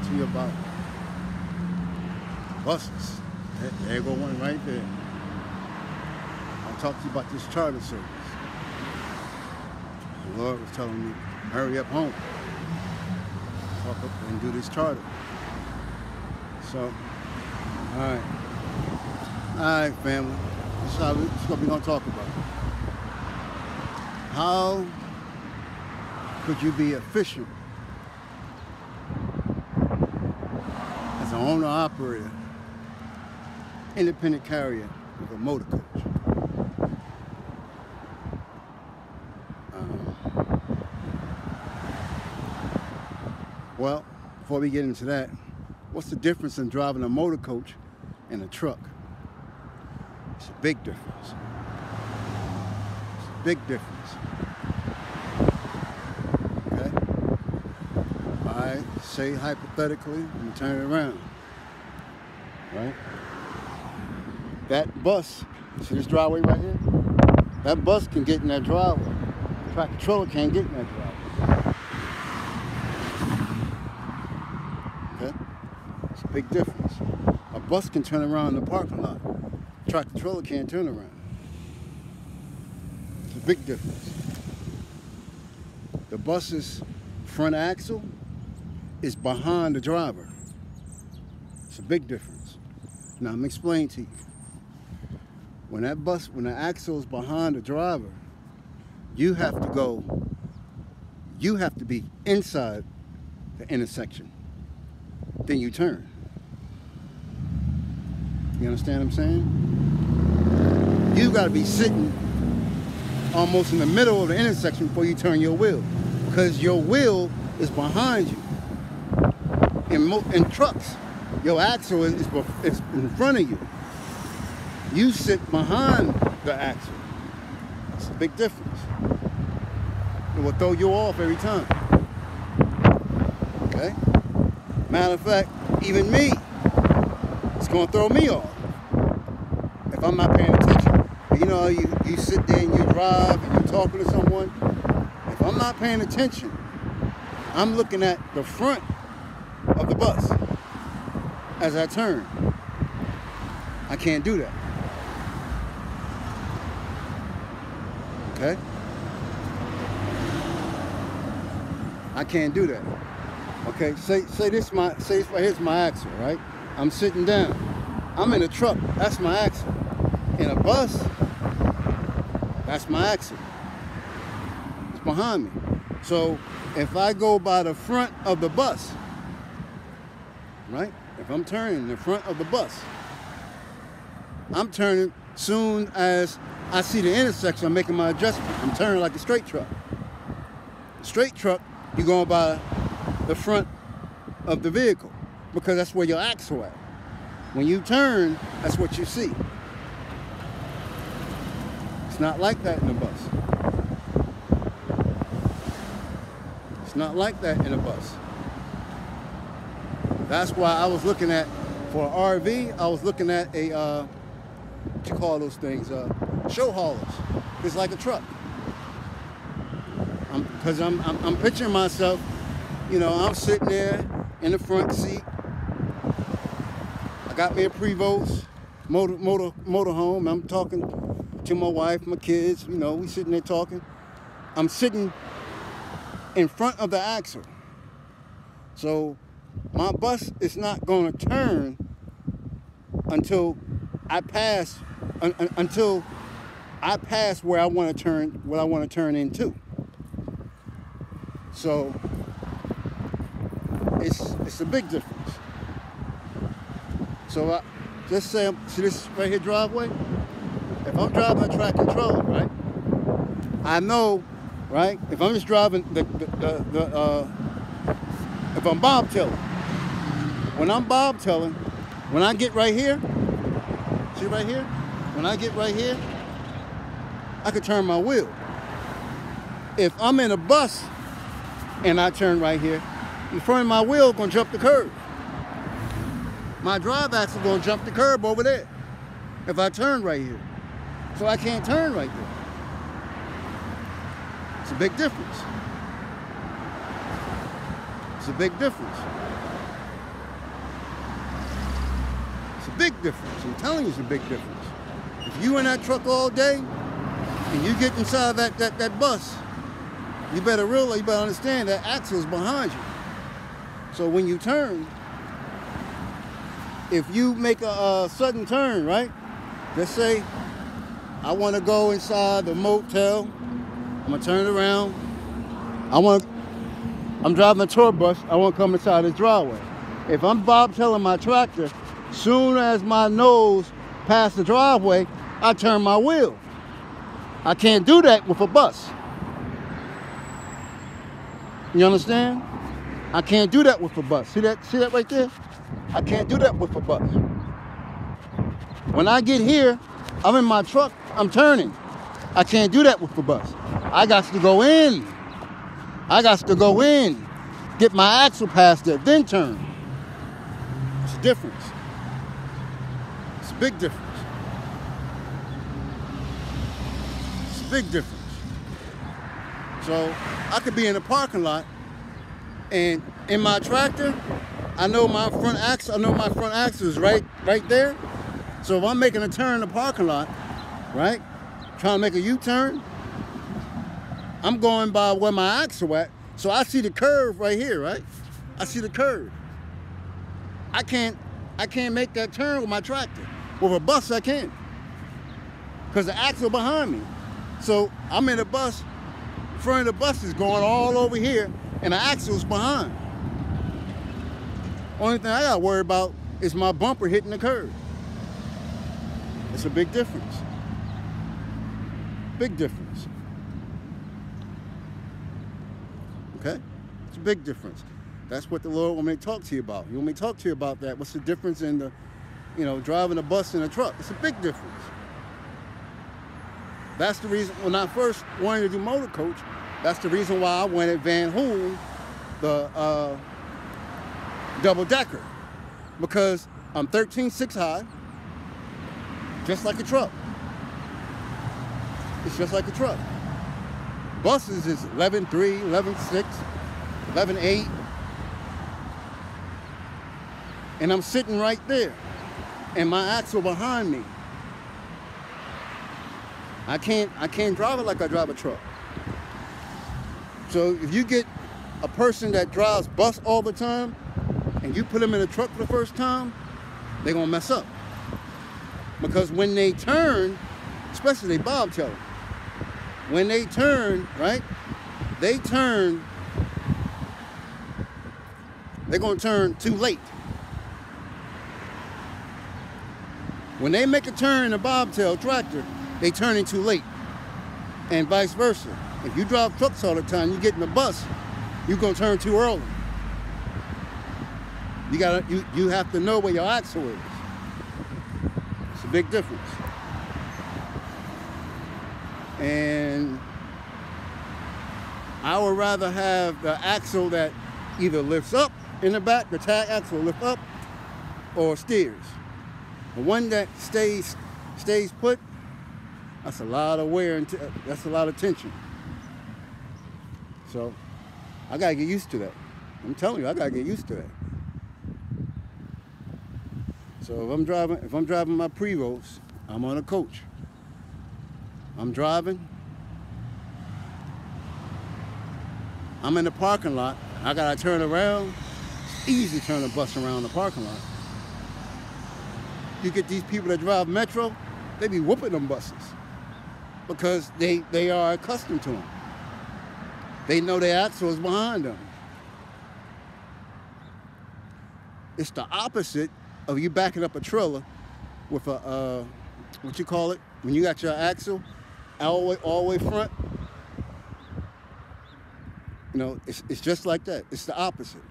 talk to you about buses. There go one right there. I'll talk to you about this charter service. The Lord was telling me, hurry up home. Talk up and do this charter. So, all right, family. This is what we're going to talk about. How could you be efficient as an owner-operator, independent carrier with a motor coach? Well, before we get into that, what's the difference in driving a motor coach and a truck? It's a big difference. It's a big difference. Okay? I say hypothetically, and turn it around. Right? That bus, see this driveway right here? That bus can get in that driveway. The tractor trailer can't get in that driveway. Okay? It's a big difference. A bus can turn around in the parking lot. A tractor trailer can't turn around. It's a big difference. The bus's front axle is behind the driver. It's a big difference. Now I'm explaining to you. When the axle is behind the driver, you have to be inside the intersection. Then you turn. You understand what I'm saying? You got to be sitting almost in the middle of the intersection before you turn your wheel, because your wheel is behind you. In trucks, your axle is in front of you. You sit behind the axle. It's a big difference. It will throw you off every time. Okay? Matter of fact, even me, it's going to throw me off if I'm not paying attention. You know, you sit there and you drive and you're talking to someone. If I'm not paying attention, I'm looking at the front of the bus as I turn. I can't do that. Okay? I can't do that. Okay, say this here's my axle, right? I'm sitting down. I'm in a truck, that's my axle. In a bus, that's my axle. It's behind me. So if I go by the front of the bus, right? If I'm turning the front of the bus, I'm turning soon as I see the intersection, I'm making my adjustment. I'm turning like a straight truck. Straight truck, you're going by the front of the vehicle because that's where your axle at. When you turn, that's what you see. It's not like that in a bus. It's not like that in a bus. That's why I was looking at, for an RV, I was looking at a, what you call those things? Show haulers. It's like a truck. Because I'm picturing myself, you know, I'm sitting there in the front seat. I got me a Prevost motorhome. I'm talking to my wife, my kids, you know, we sitting there talking. I'm sitting in front of the axle. So my bus is not going to turn until I pass where I want to turn into. So it's a big difference. So just say, see this right here driveway? If I'm driving a tractor trailer, right? I know, right? If I'm just driving if I'm bobtailing, when I'm bobtailing, when I get right here, see right here? When I get right here, I can turn my wheel. If I'm in a bus and I turn right here, the front of my wheel is gonna jump the curb. My drive axle is gonna jump the curb over there if I turn right here. So I can't turn right there. It's a big difference. It's a big difference. It's a big difference. I'm telling you, it's a big difference. If you in that truck all day and you get inside that bus, you better realize, you better understand that axle is behind you. So when you turn, if you make a sudden turn, right? Let's say I want to go inside the motel. I'm gonna turn around. I'm driving a tour bus. I want to come inside this driveway. If I'm bobtailing my tractor, soon as my nose past the driveway, I turn my wheel. I can't do that with a bus. You understand? I can't do that with a bus. See that right there? I can't do that with a bus. When I get here, I'm in my truck, I'm turning. I can't do that with the bus. I got to go in. I got to go in, get my axle past there, then turn. It's a difference. It's a big difference. It's a big difference. So I could be in a parking lot, and in my tractor, I know my front axle is right there. So if I'm making a turn in the parking lot, right, trying to make a U-turn, I'm going by where my axle at, so I see the curve right here, right? I see the curve. I can't make that turn with my tractor. With a bus, I can, because the axle behind me. So I'm in a bus, front of the bus is going all over here, and the axle's behind. Only thing I gotta worry about is my bumper hitting the curb. It's a big difference. Big difference. Okay? It's a big difference. That's what the Lord want me to talk to you about. You want me to talk to you about that? What's the difference in the, driving a bus and a truck? It's a big difference. That's the reason, when I first wanted to do motor coach, that's the reason why I went at Van Hool, the double-decker, because I'm 13.6 high, just like a truck. It's just like a truck. Buses is 11.3, 11.6, 11.8, and I'm sitting right there, and my axle behind me. I can't drive it like I drive a truck. So if you get a person that drives bus all the time, and you put them in a truck for the first time, they're gonna mess up. Because when they turn, especially they bobtail, when they turn, right? They're gonna turn too late. When they make a turn in a bobtail tractor, they turning too late. And vice versa. If you drive trucks all the time, you get in the bus, you're gonna turn too early. You have to know where your axle is. It's a big difference. And I would rather have the axle that either lifts up in the back, the tag axle lifts up, or steers. The one that stays put, that's a lot of wear and that's a lot of tension. So I gotta get used to that. I'm telling you, I gotta get used to that. So if I'm driving my Prevost, I'm on a coach. I'm driving. I'm in the parking lot. I gotta turn around. It's easy to turn a bus around the parking lot. You get these people that drive Metro, they be whooping them buses because they are accustomed to them. They know their axle is behind them. It's the opposite of you backing up a trailer with a, what you call it, when you got your axle all the way front. It's just like that. It's the opposite.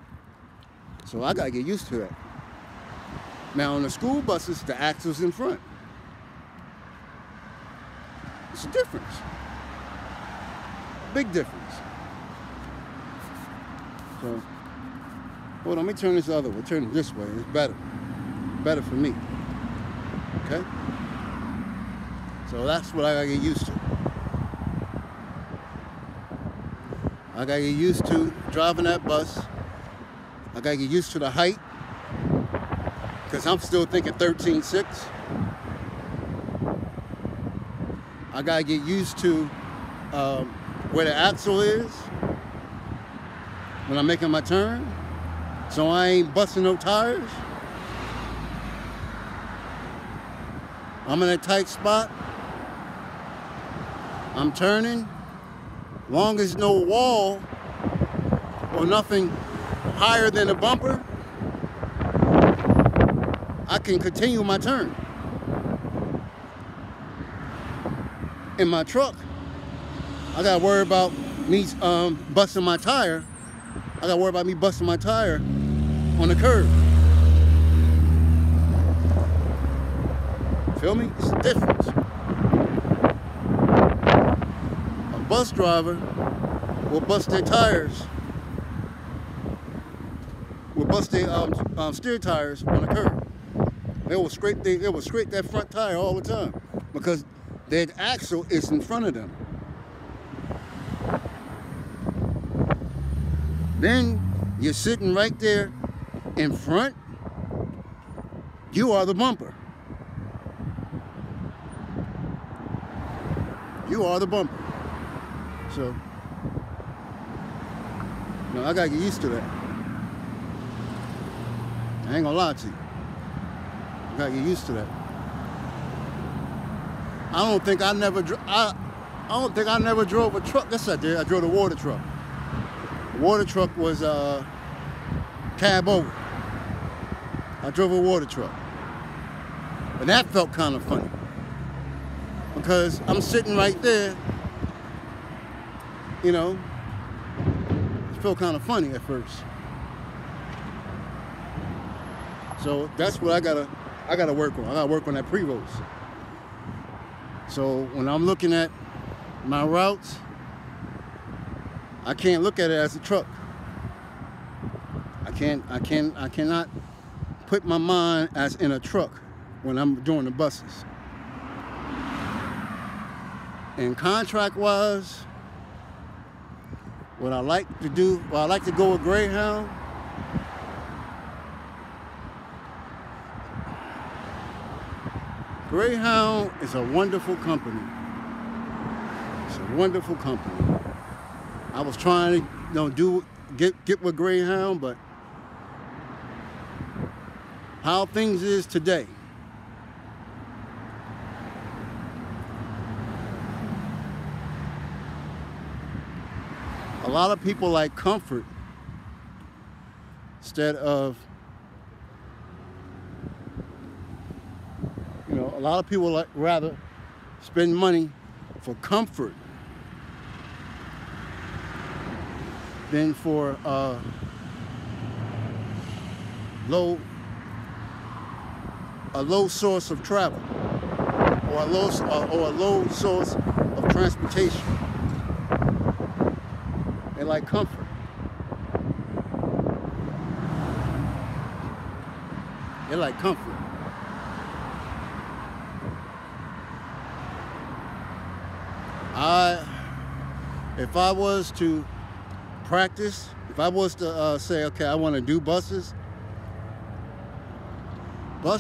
So I gotta get used to that. Now on the school buses, the axle's in front. It's a difference. Big difference. So, hold on, let me turn this other way. Turn it this way. It's better. Better for me. Okay? So that's what I gotta get used to. I gotta get used to driving that bus. I gotta get used to the height. because I'm still thinking 13.6. I gotta get used to where the axle is when I'm making my turn, so I ain't busting no tires. I'm in a tight spot. I'm turning. Long as no wall or nothing higher than the bumper, I can continue my turn. In my truck, I gotta worry about me busting my tire. I gotta worry about me busting my tire on the curb. Feel me? It's a difference. A bus driver will bust their tires, will bust their steer tires on the curb. They will scrape that front tire all the time because their axle is in front of them. Then you're sitting right there in front. You are the bumper. You are the bumper. So, you know, I gotta get used to that. I ain't gonna lie to you. I gotta get used to that. I don't think I never drove a truck. Yes, I did. I drove a water truck. The water truck was cab over. I drove a water truck. But that felt kind of funny because I'm sitting right there, you know. It felt kind of funny at first. So that's what I gotta work on. I gotta work on that Prevost. So when I'm looking at my routes, I can't look at it as a truck. I cannot put my mind as in a truck when I'm doing the buses. And contract-wise, what I like to do, I like to go with Greyhound. Greyhound is a wonderful company. It's a wonderful company. I was trying to, get with Greyhound, but how things is today, a lot of people like comfort instead of, you know, a lot of people like rather spend money for comfort than for a low source of travel or a low source of transportation. They like comfort. They like comfort. If I was to practice, if I was to say, okay, I want to do buses, I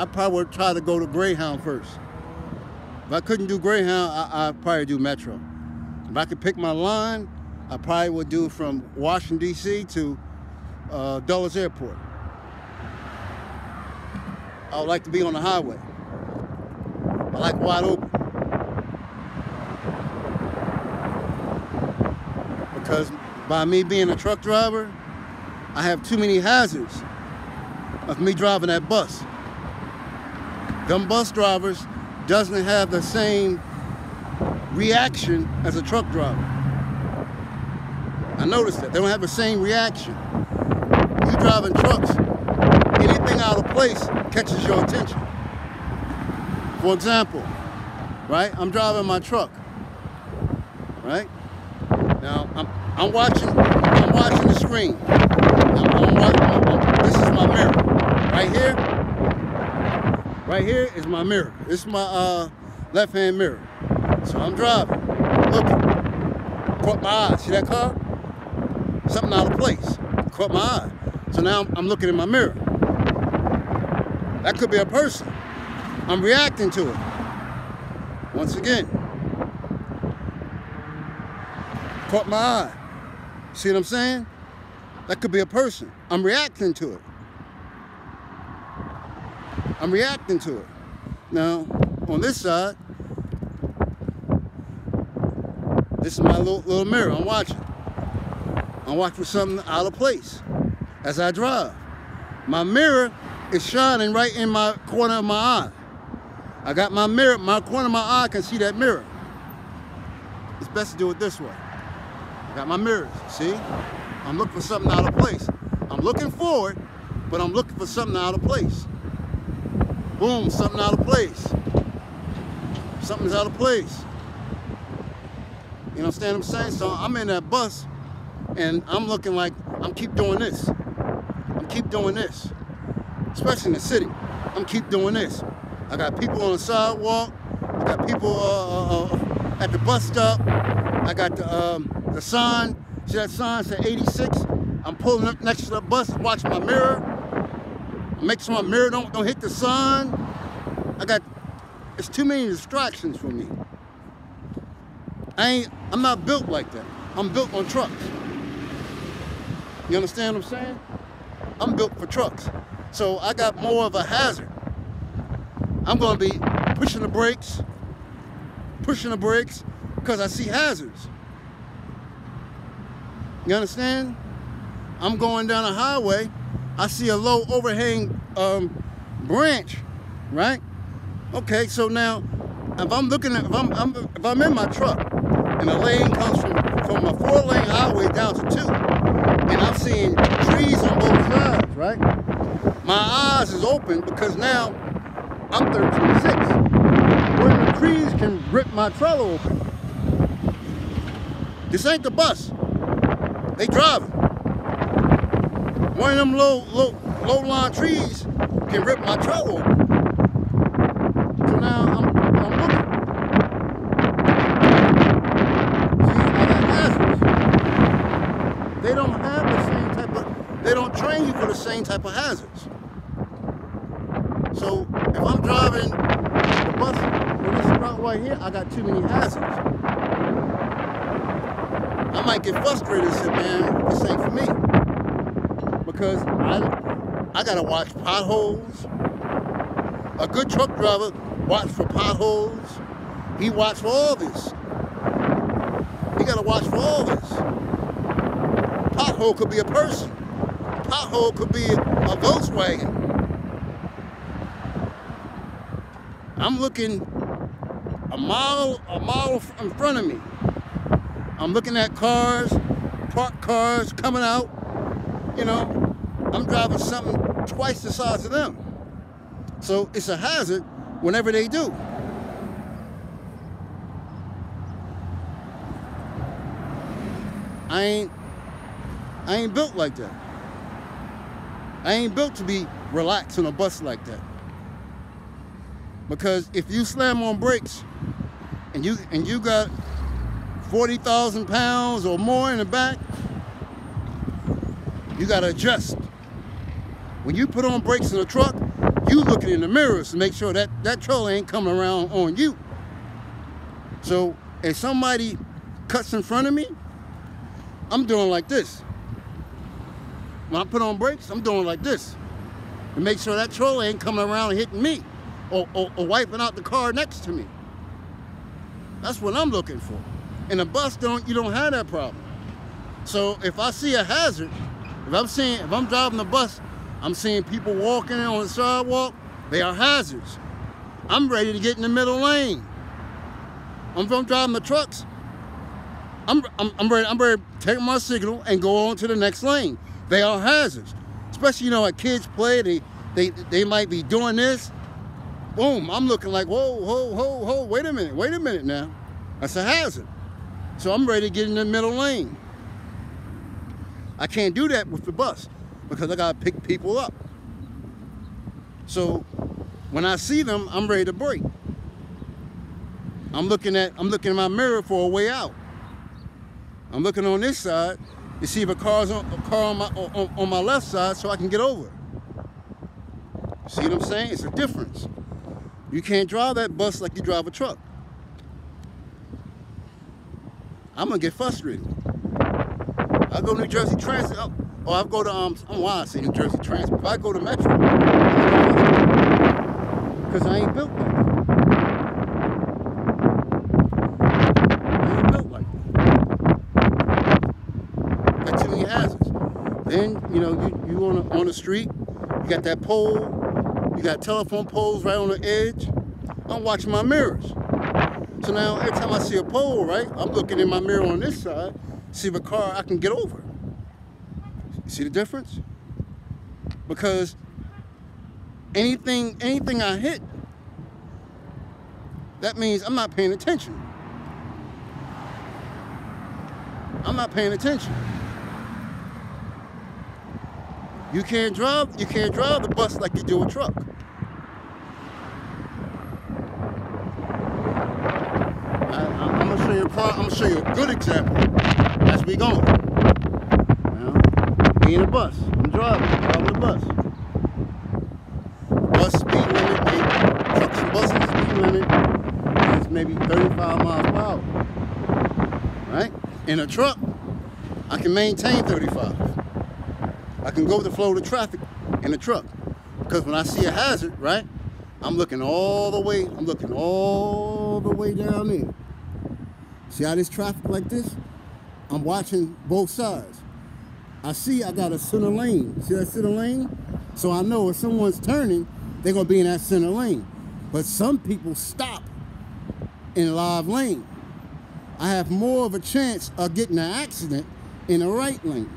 probably would try to go to Greyhound first. If I couldn't do Greyhound, I'd probably do Metro. If I could pick my line, I probably would do from Washington, D.C. to Dulles Airport. I would like to be on the highway. I like wide open. Because by me being a truck driver, I have too many hazards of me driving that bus. Them bus drivers doesn't have the same reaction as a truck driver. I noticed that. They don't have the same reaction. You driving trucks, anything out of place catches your attention. For example, right? I'm driving my truck, right? Now I'm watching the screen. This is my mirror. Right here is my mirror. This is my left-hand mirror. So I'm driving, looking. Caught my eye. See that car? Something out of place. Caught my eye. So now I'm looking in my mirror. That could be a person. I'm reacting to it. Once again, caught my eye. See what I'm saying? That could be a person. I'm reacting to it. I'm reacting to it. Now, on this side, this is my little mirror. I'm watching. I'm watching for something out of place as I drive. My mirror is shining right in my corner of my eye. I got my mirror, my corner of my eye can see that mirror. It's best to do it this way. I got my mirrors, see? I'm looking for something out of place. I'm looking forward, but I'm looking for something out of place. Boom, something out of place. Something's out of place. You understand what I'm saying? So I'm in that bus and I'm looking like I'm keep doing this. I'm keep doing this. Especially in the city. I'm keep doing this. I got people on the sidewalk. I got people at the bus stop. I got the sign. See that sign say 86? I'm pulling up next to the bus, watching my mirror. Make sure my mirror don't hit the sign. It's too many distractions for me. I'm not built like that. I'm built on trucks. You understand what I'm saying? I'm built for trucks. So I got more of a hazard. I'm gonna be pushing the brakes, because I see hazards. You understand? I'm going down a highway, I see a low overhang branch, right? Okay, so now if I'm looking at, if I'm in my truck and the lane comes from a 4-lane highway down to 2, and I'm seeing trees on both sides, right? My eyes is open because now I'm 13.6. Where the trees can rip my trailer open. This ain't the bus. They driving. One of them low line trees can rip my trailer open. So now I'm looking. See, I got hazards. They don't have the same type of, they don't train you for the same type of hazards. So if I'm driving the bus on this route right here, I got too many hazards. I might get frustrated and say, man, this ain't for me. Because I gotta watch potholes. A good truck driver watch for potholes. He watch for all this. He gotta watch for all this. Pothole could be a person. Pothole could be a Volkswagen. I'm looking a mile in front of me. I'm looking at cars, parked cars coming out. You know, I'm driving something twice the size of them. So it's a hazard whenever they do. I ain't built like that. I ain't built to be relaxed on a bus like that. Because if you slam on brakes and you got 40,000 pounds or more in the back, you gotta adjust. When you put on brakes in a truck, you looking in the mirrors to make sure that trailer ain't coming around on you. So if somebody cuts in front of me, I'm doing like this. When I put on brakes, I'm doing like this to make sure that trailer ain't coming around and hitting me or wiping out the car next to me. That's what I'm looking for. In a bus, you don't have that problem. So if I see a hazard, if I'm driving the bus, I'm seeing people walking on the sidewalk, they are hazards. I'm ready to get in the middle lane. I'm driving the trucks. I'm ready to take my signal and go on to the next lane. They are hazards. Especially, you know, like kids play, they might be doing this. Boom, I'm looking like, whoa, wait a minute now. That's a hazard. So I'm ready to get in the middle lane. I can't do that with the bus because I gotta pick people up. So when I see them, I'm ready to brake. I'm looking in my mirror for a way out. I'm looking on this side to see if a car on my left side so I can get over. See what I'm saying? It's a difference. You can't drive that bus like you drive a truck. I'm gonna get frustrated. I go to New Jersey Transit, or I go to I'm why I say New Jersey Transit. If I go to Metro, because I ain't built like that. I ain't built like that. Got too many hazards. Then you know you on the street. You got that pole. You got telephone poles right on the edge. I'm watching my mirrors. So now every time I see a pole, right, I'm looking in my mirror on this side, see if a car I can get over. You see the difference? Because anything I hit, that means I'm not paying attention. I'm not paying attention. You can't drive the bus like you do a truck. I'm gonna show you a good example as we going. Now, me in a bus. I'm driving the bus. Bus speed limit, trucks and buses speed limit is maybe 35 miles per hour. Right? In a truck, I can maintain 35. I can go with the flow of the traffic in the truck. Because when I see a hazard, right, I'm looking all the way down there. See how this traffic like this? I'm watching both sides. I see I got a center lane. See that center lane? So I know if someone's turning, they're gonna be in that center lane. But some people stop in a live lane. I have more of a chance of getting an accident in the right lane.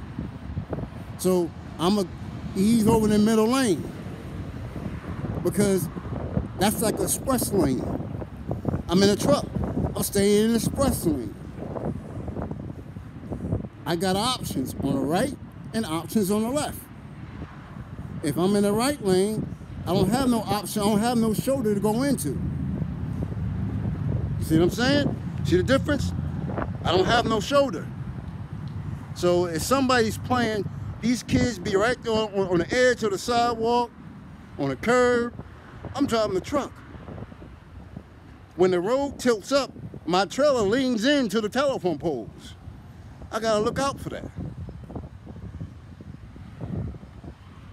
So I'm gonna ease over in the middle lane because that's like an express lane. I'm in a truck. I'm staying in the express lane. I got options on the right and options on the left. If I'm in the right lane, I don't have no option. I don't have no shoulder to go into. See what I'm saying? See the difference? I don't have no shoulder. So if somebody's playing, these kids be right there on the edge of the sidewalk, on the curb. I'm driving the truck. When the road tilts up, my trailer leans into the telephone poles. I gotta look out for that.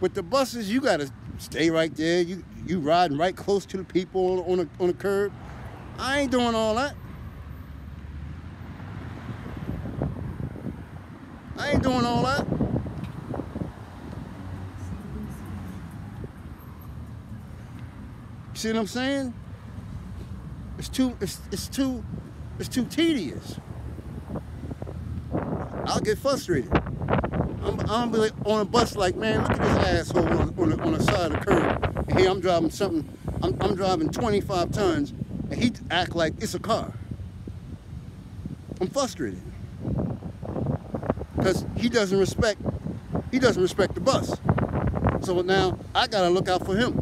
With the buses, you gotta stay right there. You riding right close to the people on the curb. I ain't doing all that. I ain't doing all that. See what I'm saying? It's too tedious. I'll get frustrated. I'm be like on a bus like, man, look at this asshole on the side of the curb. And here I'm driving something, I'm driving 25 tons, and he act like it's a car. I'm frustrated. Because he doesn't respect the bus. So now I gotta look out for him.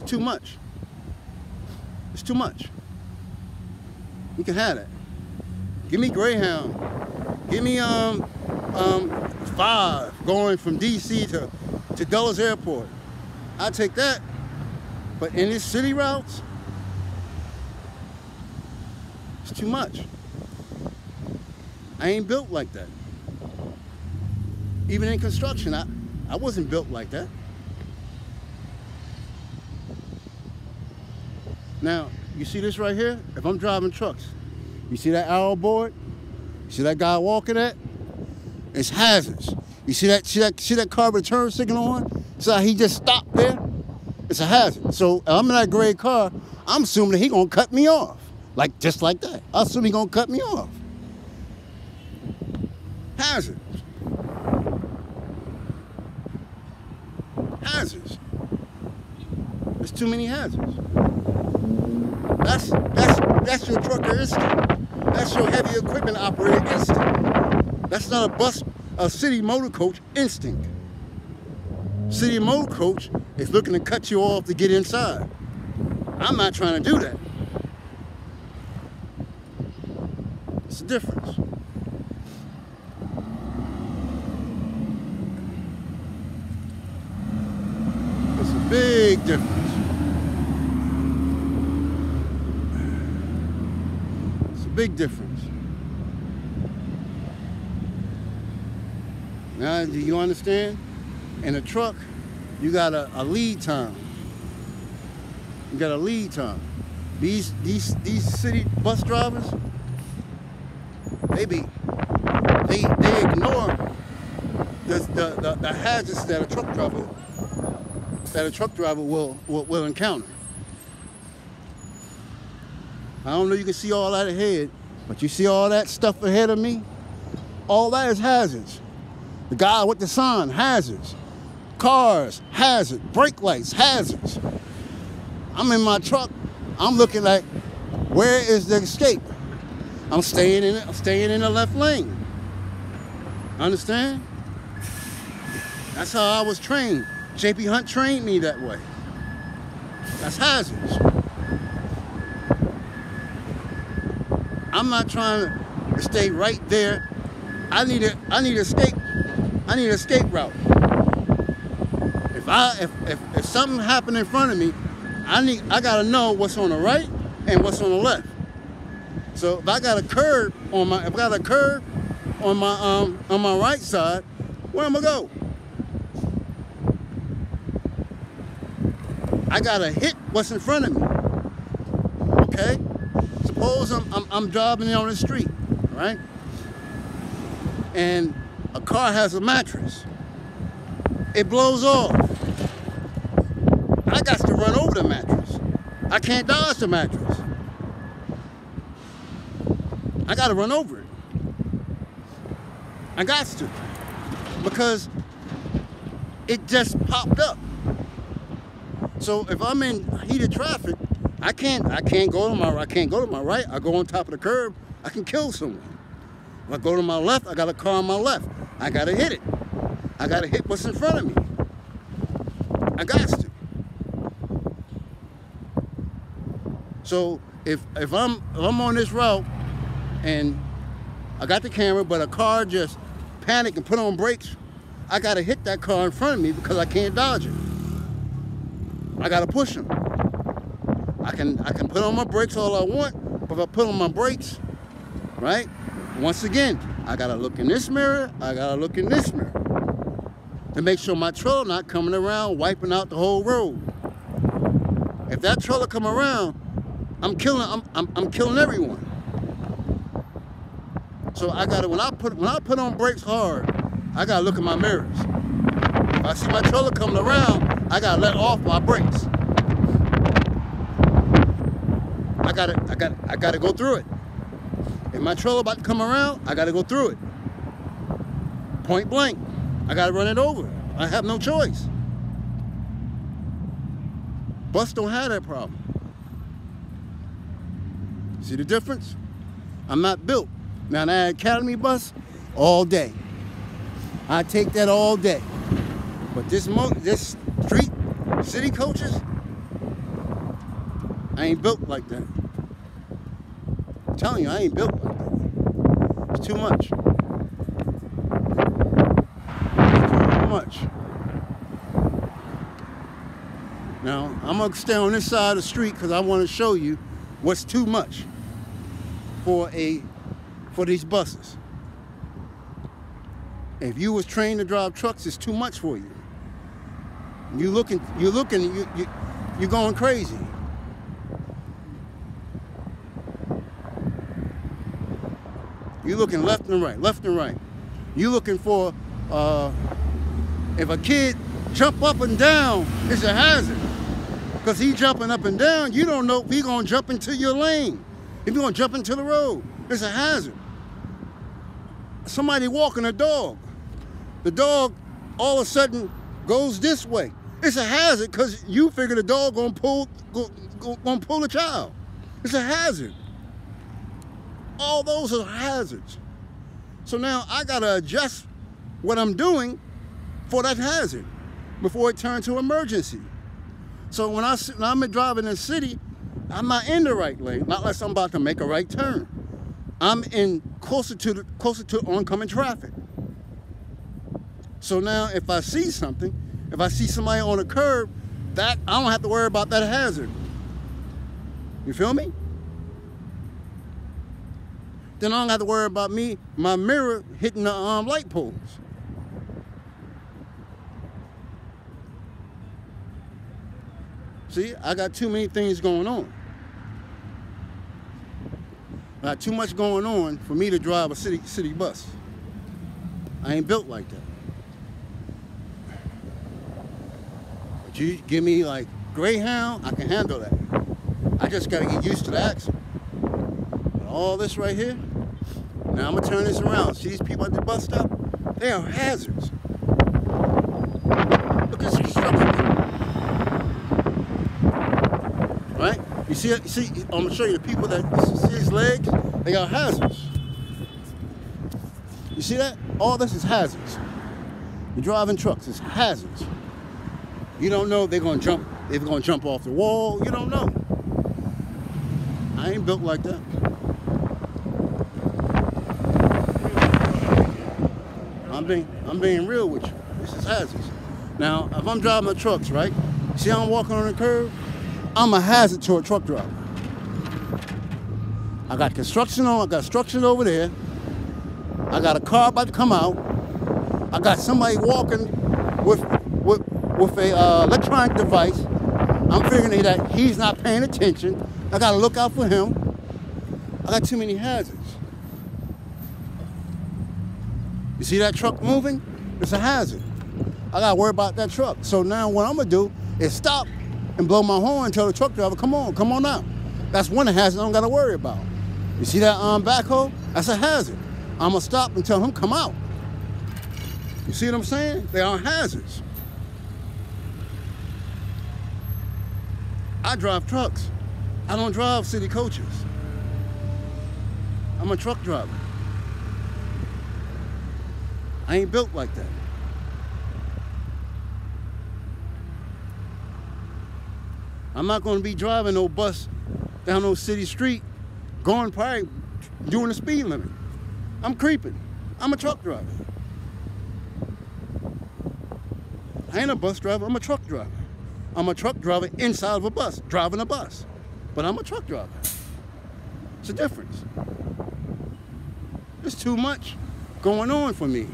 It's too much. It's too much. You can have that. Give me Greyhound. Give me 5 going from DC to Dulles Airport. I take that. But in these city routes, it's too much. I ain't built like that. Even in construction, I wasn't built like that. Now, you see this right here? If I'm driving trucks, you see that arrow board? You see that guy walking at? It's hazards. You see that car with the turn signal on? So he just stopped there? It's a hazard. So if I'm in that gray car, I'm assuming that he gonna cut me off. Like, just like that. I assume he gonna cut me off. Hazards. Hazards. There's too many hazards. That's your trucker instinct. That's your heavy equipment operator instinct. That's not a city motor coach instinct. City motor coach is looking to cut you off to get inside. I'm not trying to do that. the difference. It's a big difference. It's a big difference. Now, do you understand? In a truck, you got a lead time. You got a lead time. These city bus drivers, they ignore the hazards that a truck driver will encounter. I don't know if you can see all that ahead, but you see all that stuff ahead of me? All that is hazards. The guy with the sign, hazards. Cars, hazard. Brake lights, hazards. I'm in my truck. I'm looking like, where is the escape? I'm staying in the left lane. Understand? That's how I was trained. J.P. Hunt trained me that way. That's hazards. I'm not trying to stay right there. I need escape. I need an escape route. If something happened in front of me, I gotta know what's on the right and what's on the left. So if I got a curb on my right side, where am I go? I gotta hit what's in front of me. Okay? Suppose I'm driving on the street, right? And a car has a mattress. It blows off. I got to run over the mattress. I can't dodge the mattress. I got to run over it. I got to. Because it just popped up. So if I'm in heated traffic, I can't go to my right. I go on top of the curb. I can kill someone. If I go to my left, I got a car on my left. I got to hit it. I got to hit what's in front of me. I got to. So if I'm on this route and I got the camera, but a car just panicked and put on brakes, I got to hit that car in front of me because I can't dodge it. I got to push him. I can put on my brakes all I want, but if I put on my brakes, right? Once again, I got to look in this mirror, I got to look in this mirror to make sure my trailer not coming around wiping out the whole road. If that trailer come around, I'm killing everyone. So I gotta when I put on brakes hard, I gotta look at my mirrors. If I see my trailer coming around, I gotta let off my brakes. I gotta go through it. If my trailer about to come around, I gotta go through it. Point blank. I gotta run it over. I have no choice. Bus don't have that problem. See the difference? I'm not built. Now that Academy bus, all day. I take that all day. But this street, city coaches, I ain't built like that. I'm telling you, I ain't built like that. It's too much. It's too much. Now, I'm gonna stay on this side of the street because I want to show you what's too much for these buses. If you was trained to drive trucks, it's too much for you. You're going crazy. You're looking left and right, left and right. You're looking for, if a kid jump up and down, it's a hazard. Because he jumping up and down, you don't know if he's gonna jump into your lane. If you're gonna jump into the road, it's a hazard. Somebody walking a dog. The dog all of a sudden goes this way. It's a hazard because you figure the dog gonna pull the child. It's a hazard. All those are hazards. So now I gotta adjust what I'm doing for that hazard before it turns to emergency. So when I'm driving in the city, I'm not in the right lane, not unless I'm about to make a right turn. I'm in closer to oncoming traffic. So now if I see something, if I see somebody on a curb, that I don't have to worry about that hazard. You feel me? Then I don't have to worry about my mirror hitting the light poles. See, I got too many things going on. I got too much going on for me to drive a city bus. I ain't built like that. But you give me like Greyhound, I can handle that. I just gotta get used to the axle. But all this right here, now I'm gonna turn this around. See these people at the bus stop? They are hazards. Look at this construction. Right? You see, I'm gonna show you the people that see his legs, they are hazards. You see that? All this is hazards. You're driving trucks, it's hazards. You don't know if they're gonna jump off the wall, you don't know. I ain't built like that. I'm being real with you. This is hazards. Now, if I'm driving my trucks, right? See how I'm walking on the curb? I'm a hazard to a truck driver. I got construction on, I got structure over there. I got a car about to come out. I got somebody walking with a electronic device. I'm figuring that he's not paying attention. I gotta look out for him. I got too many hazards. You see that truck moving? It's a hazard. I gotta worry about that truck. So now what I'm gonna do is stop and blow my horn and tell the truck driver, come on out. That's one hazard I don't gotta worry about. You see that backhoe? That's a hazard. I'm gonna stop and tell him, come out. You see what I'm saying? They are hazards. I drive trucks. I don't drive city coaches. I'm a truck driver. I ain't built like that. I'm not going to be driving no bus down no city street, going probably doing the speed limit. I'm creeping. I'm a truck driver. I ain't a bus driver, I'm a truck driver. I'm a truck driver inside of a bus, driving a bus. But I'm a truck driver. It's a difference. There's too much going on for me.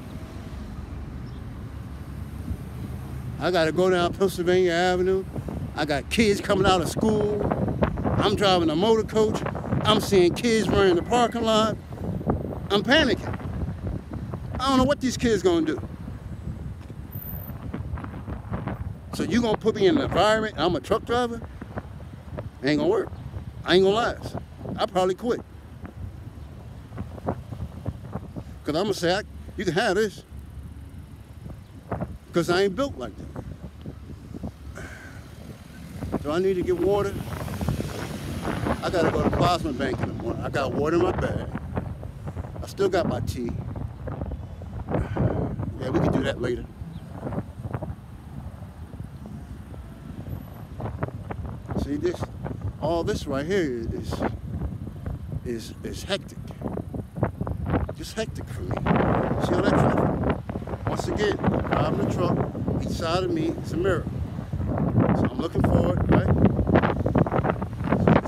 I gotta go down Pennsylvania Avenue. I got kids coming out of school. I'm driving a motor coach. I'm seeing kids running the parking lot. I'm panicking. I don't know what these kids gonna do. So you gonna put me in an environment, I'm a truck driver? Ain't gonna work. I ain't gonna last. I'll probably quit. Cause I'm gonna say, you can have this. Cause I ain't built like that. Do I need to get water? I gotta go to Plasma Bank in the morning. I got water in my bag. I still got my tea. Yeah, we can do that later. See this? All this right here is hectic. Just hectic for me. See all that traffic? Once again, driving the truck, each side of me is a mirror. So I'm looking forward, right?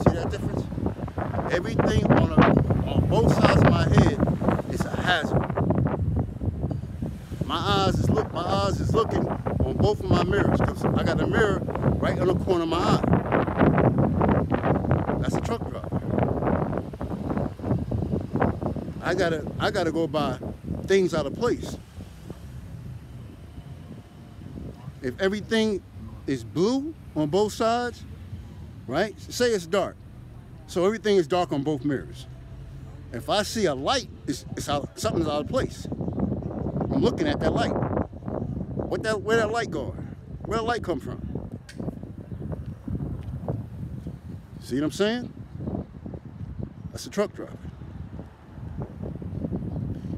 See that difference? Everything on both sides of my head is a hazard. My eyes is looking on both of my mirrors because I got a mirror right on the corner of my eye. That's a truck driver. I gotta go by things out of place. If everything is blue on both sides, right? Say it's dark. So everything is dark on both mirrors. If I see a light, something's out of place. I'm looking at that light. Where that light going? Where that light come from? See what I'm saying? That's a truck driver.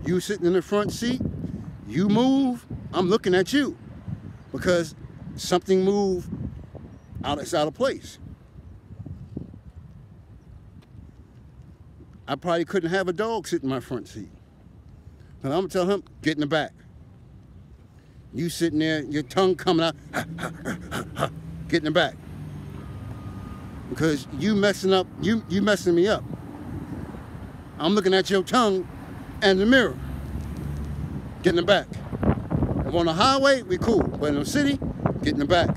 You sitting in the front seat, you move, I'm looking at you because something moved it's out of place. I probably couldn't have a dog sit in my front seat. And I'm gonna tell him, get in the back. You sitting there, your tongue coming out, get in the back. Because you messing up, you messing me up. I'm looking at your tongue and the mirror. Get in the back. If on the highway, we cool. But in the city, get in the back.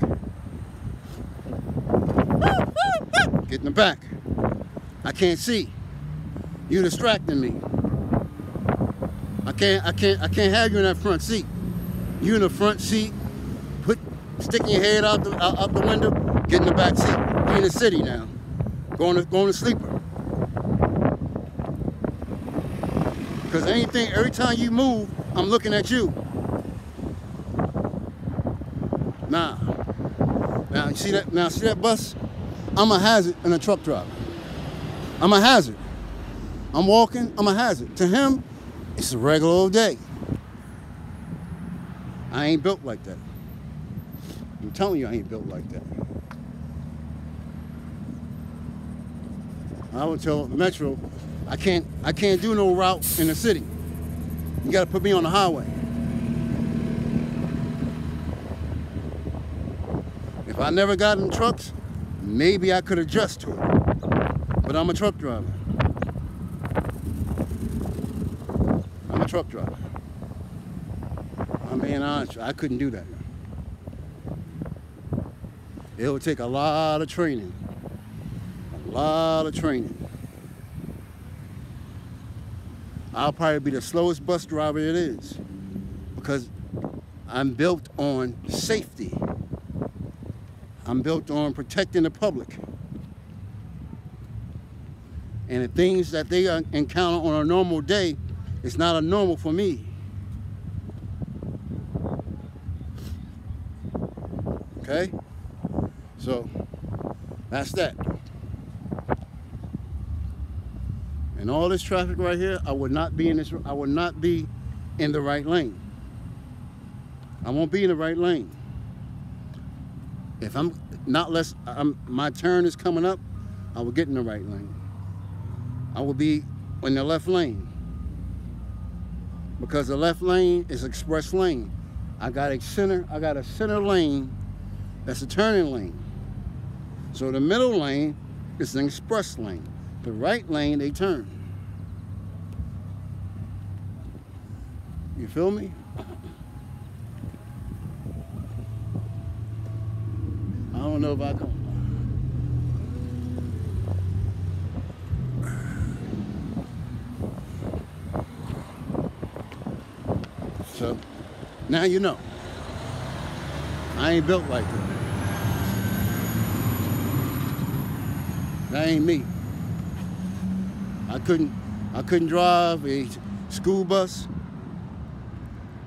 Get in the back. I can't see. You distracting me. I can't have you in that front seat. You in the front seat, sticking your head out the window, get in the back seat. You in the city now. Going to sleeper. Because every time you move, I'm looking at you. Nah. Now you see that? Now see that bus? I'm a hazard in a truck driver. I'm a hazard. I'm walking, I'm a hazard. To him, it's a regular old day. I ain't built like that. I'm telling you I ain't built like that. I would tell Metro, I can't do no route in the city. You gotta put me on the highway. If I never got in trucks, maybe I could adjust to it. But I'm a truck driver. I'm a truck driver. I'm being honest, I couldn't do that. It would take a lot of training. A lot of training. I'll probably be the slowest bus driver it is because I'm built on safety. I'm built on protecting the public. And the things that they encounter on a normal day, it's not a normal for me. Okay? So, that's that. And all this traffic right here, I would not be in the right lane. I won't be in the right lane. If my turn is coming up, I will get in the right lane. I will be in the left lane. Because the left lane is express lane. I got a center lane that's a turning lane. So the middle lane is an express lane. The right lane, they turn. You feel me? I don't know if I can. So, now you know. I ain't built like that. That ain't me. I couldn't drive a school bus.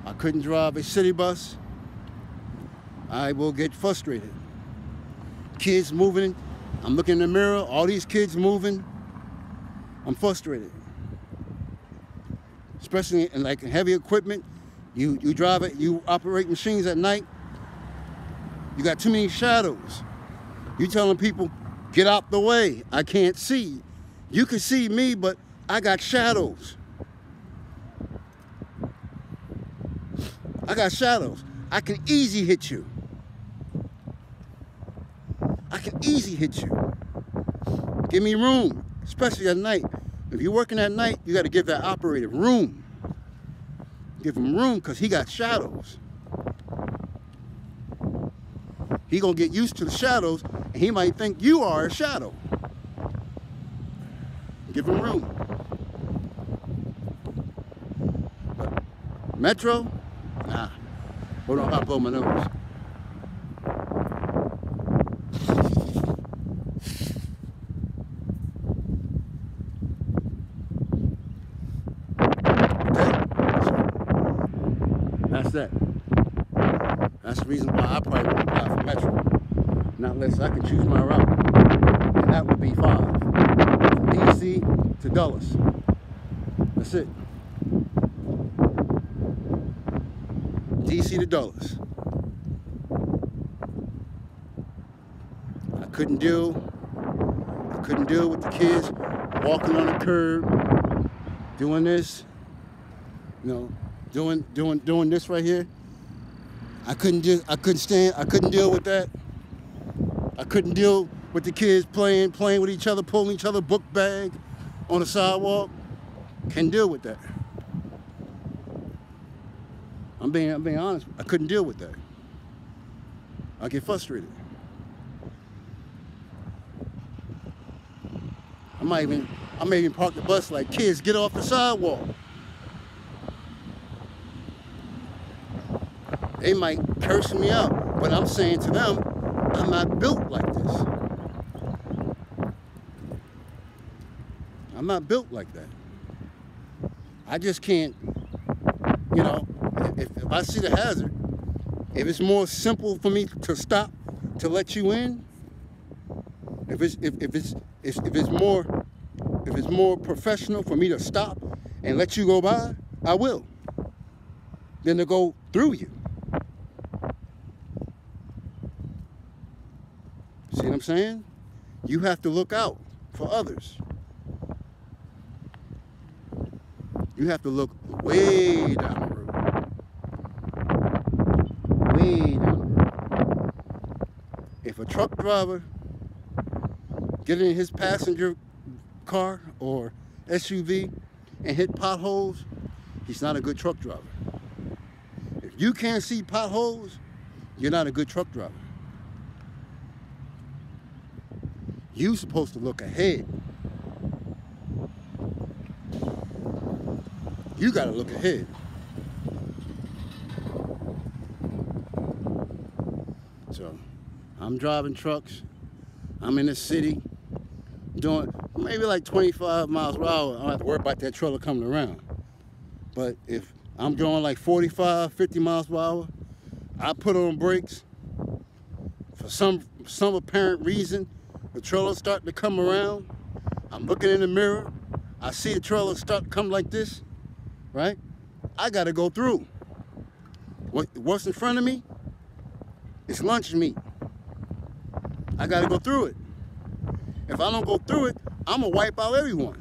I couldn't drive a city bus. I will get frustrated. Kids moving, I'm looking in the mirror, all these kids moving, I'm frustrated. Especially in like heavy equipment, you drive it, you operate machines at night, you got too many shadows. You telling people, get out the way, I can't see. You can see me, but I got shadows. I got shadows. I can easy hit you. I can easy hit you. Give me room, especially at night. If you're working at night, you got to give that operator room. Give him room because he got shadows. He gonna get used to the shadows and he might think you are a shadow. Give him room. But Metro? Nah. Hold on, I'll blow my nose. That's that. That's the reason why I probably would apply for Metro. Not unless I can choose my route. And that would be 5. From DC to Dulles. That's it. DC to Dulles. I couldn't deal with the kids walking on the curb, doing this, you know, doing this right here. I couldn't deal with that. I couldn't deal with the kids playing with each other, pulling each other book bag on the sidewalk. Can't deal with that. I'm being honest. I couldn't deal with that. I get frustrated. I may even park the bus like, kids, get off the sidewalk. They might curse me out, but I'm saying to them, I'm not built like this. I'm not built like that. I just can't, you know, if I see the hazard, if it's more simple for me to stop, to let you in, if it's more professional for me to stop and let you go by, I will. Than to go through you. See what I'm saying? You have to look out for others. You have to look way down the road. Way down the road. If a truck driver get in his passenger car or SUV and hit potholes, he's not a good truck driver. If you can't see potholes, you're not a good truck driver. You're supposed to look ahead. You gotta look ahead. So, I'm driving trucks. I'm in the city doing maybe like 25 miles per hour. I don't have to worry about that trailer coming around. But if I'm going like 45, 50 miles per hour, I put on brakes. For some apparent reason, the trailer starting to come around. I'm looking in the mirror. I see the trailer start to come like this, right? I gotta go through. What's in front of me? It's lunch meat. I gotta go through it. If I don't go through it, I'm gonna wipe out everyone.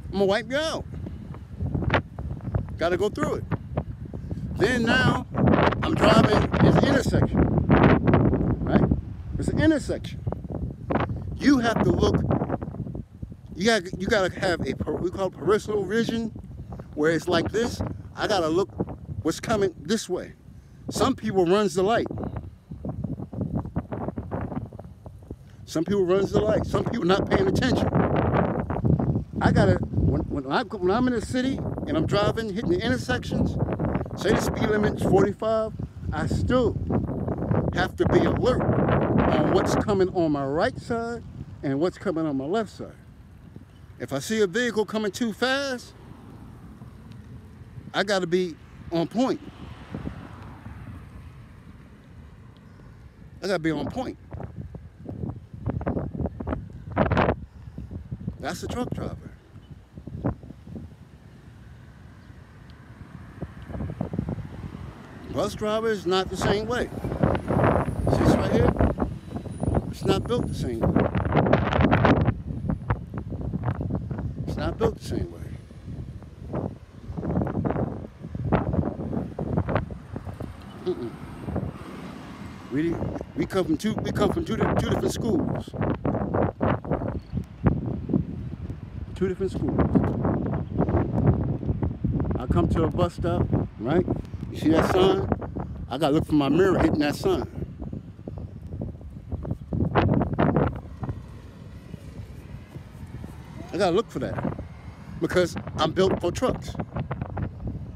I'm gonna wipe you out. Gotta go through it. Then now, I'm driving in an intersection, right? It's an intersection. You have to look, you gotta have we call it peripheral vision, where it's like this. I gotta look what's coming this way. Some people runs the light. Some people runs the light. Some people not paying attention. I gotta, when I'm in the city and I'm driving, hitting the intersections, say the speed limit is 45, I still have to be alert on what's coming on my right side and what's coming on my left side. If I see a vehicle coming too fast, I gotta be on point. I gotta be on point. That's a truck driver. Bus driver is not the same way. See this right here? It's not built the same way. It's not built the same way. We come from two different schools. Two different schools. I come to a bus stop, right? You see that sign? I gotta look for my mirror hitting that sign. I gotta look for that because I'm built for trucks.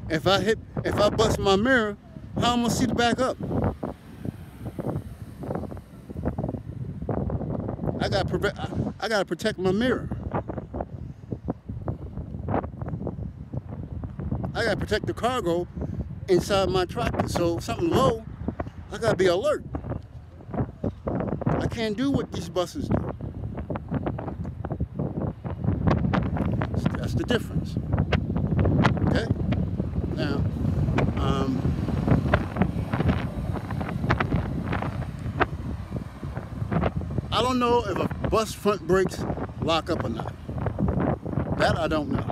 If I bust my mirror, how am I gonna see the back up? I gotta protect my mirror. I gotta protect the cargo inside my tractor. So if something low, I gotta be alert. I can't do what these buses do. That's the difference. Okay? Now, I don't know if a bus front brakes lock up or not. That I don't know.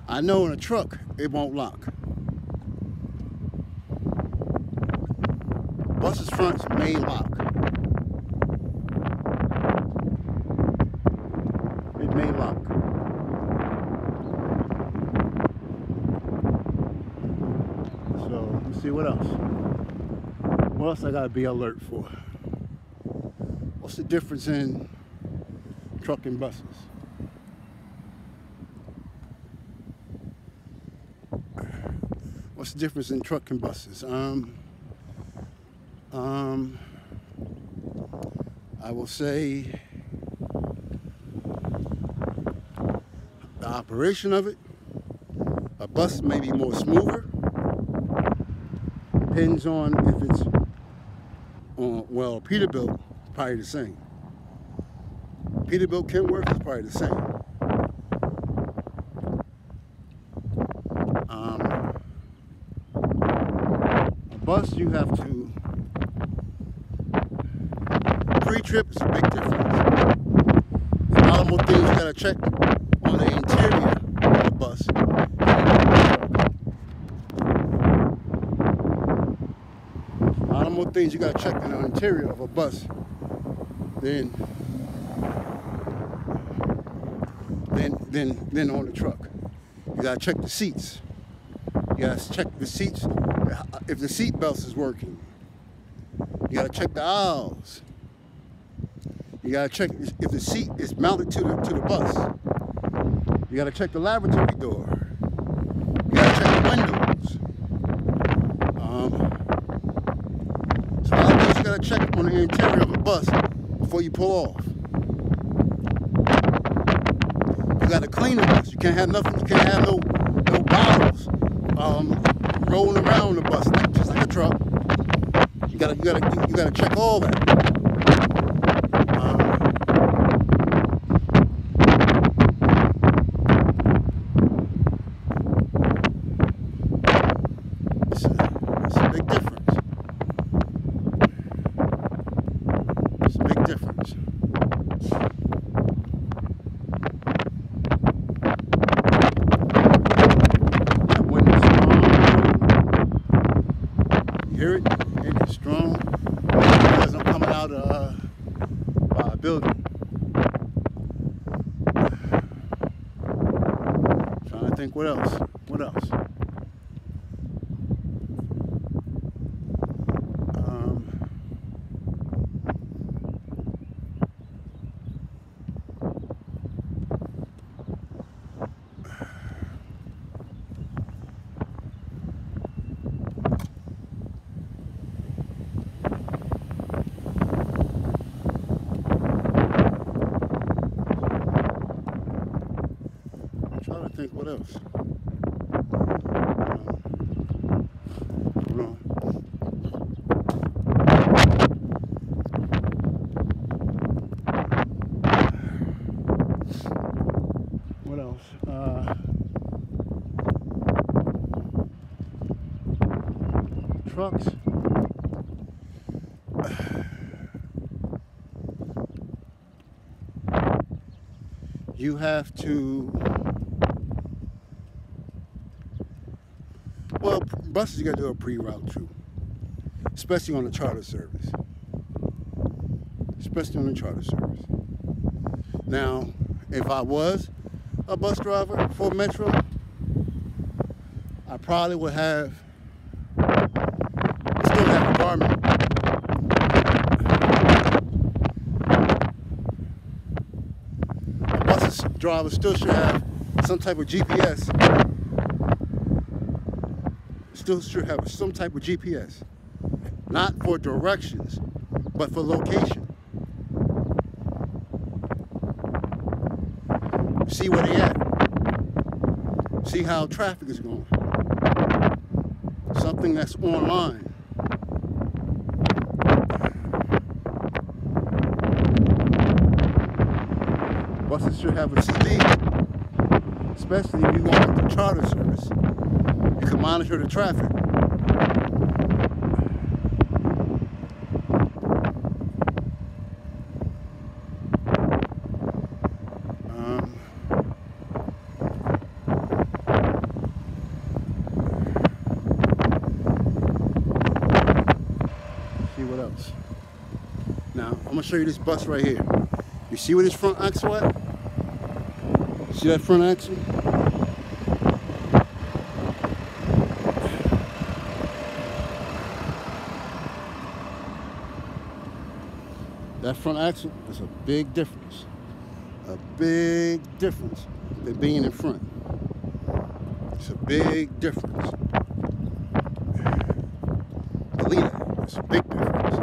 I know in a truck it won't lock. Bus's fronts may lock. It may lock. So let's see what else. What else I gotta be alert for? What's the difference in truck and buses? What's the difference in truck and buses? I will say the operation of it. A bus may be more smoother. Depends on if it's on, well, Peterbilt, probably the same. Peterbilt Kenworth is probably the same. A bus, you have to, pre-trip is a big difference. There's a lot more things you gotta check on the interior of the bus. A lot more things you gotta check in the interior of a bus than on the truck. You gotta check the seats. You gotta check the seats, if the seat belts is working. You gotta check the aisles. You gotta check if the seat is mounted to the bus. You gotta check the lavatory door. You gotta check the windows. So a lot of things you gotta check on the interior of a bus before you pull off. You gotta clean the bus. You can't have nothing. You can't have no bottles rolling around the bus, just like a truck. You gotta check all that. It's a big difference. It's a big difference. Hear it? It's strong because I'm coming out of a building. Trying to think what else. What else? Trying to think what else. What else? Trucks. You have to. Well, buses you got to do a pre-route too, especially on the charter service. Especially on the charter service. Now, if I was a bus driver for Metro, I probably would still have a Garmin. A bus driver still should have some type of GPS. Still should have some type of GPS, not for directions, but for location. See where they at. See how traffic is going. Something that's online. Buses should have a CD, especially if you go with the charter service. You can monitor the traffic. gonna show you this bus right here. You see where this front axle at? See that front axle? That front axle is a big difference. A big difference than being in front. It's a big difference. Believe that. It's a big difference.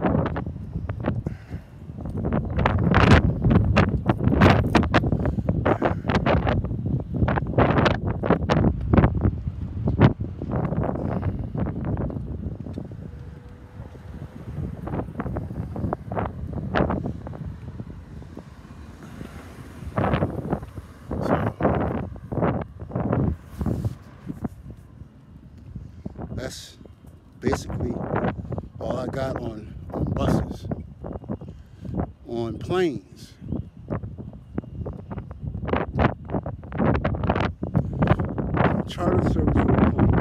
That's basically all I got on buses. On planes, charter service for a plane.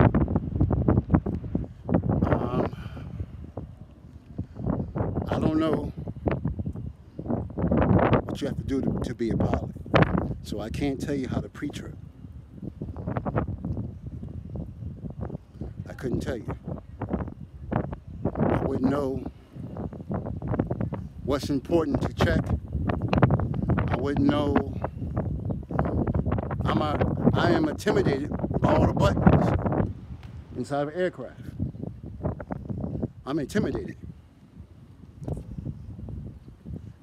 I don't know what you have to do to be a pilot, so I can't tell you how to pre-trip. I couldn't tell you. I wouldn't know what's important to check. I wouldn't know. I am intimidated by all the buttons inside of an aircraft. I'm intimidated.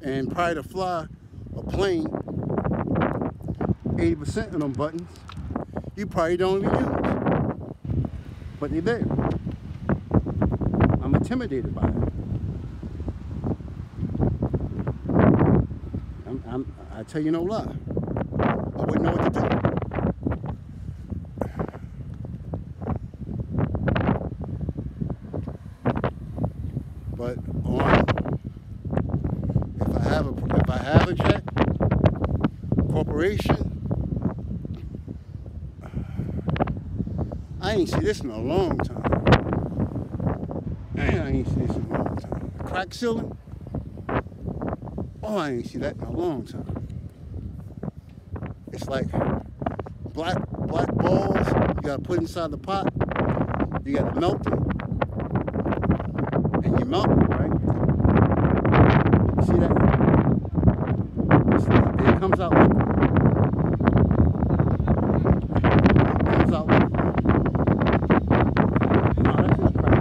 And prior to fly a plane, 80% of them buttons you probably don't even use. But they're there. I'm intimidated by it. I tell you no lie. I wouldn't know what to do. But if I have a check, corporation, I ain't see this in a long time. Man, I ain't see this in a long time. Crack ceiling? Oh, I ain't see that in a long time. It's like black balls you gotta put inside the pot. You gotta melt them. And you melt them, right? You see that? It comes out liquid. It comes out liquid. No, that's not crack.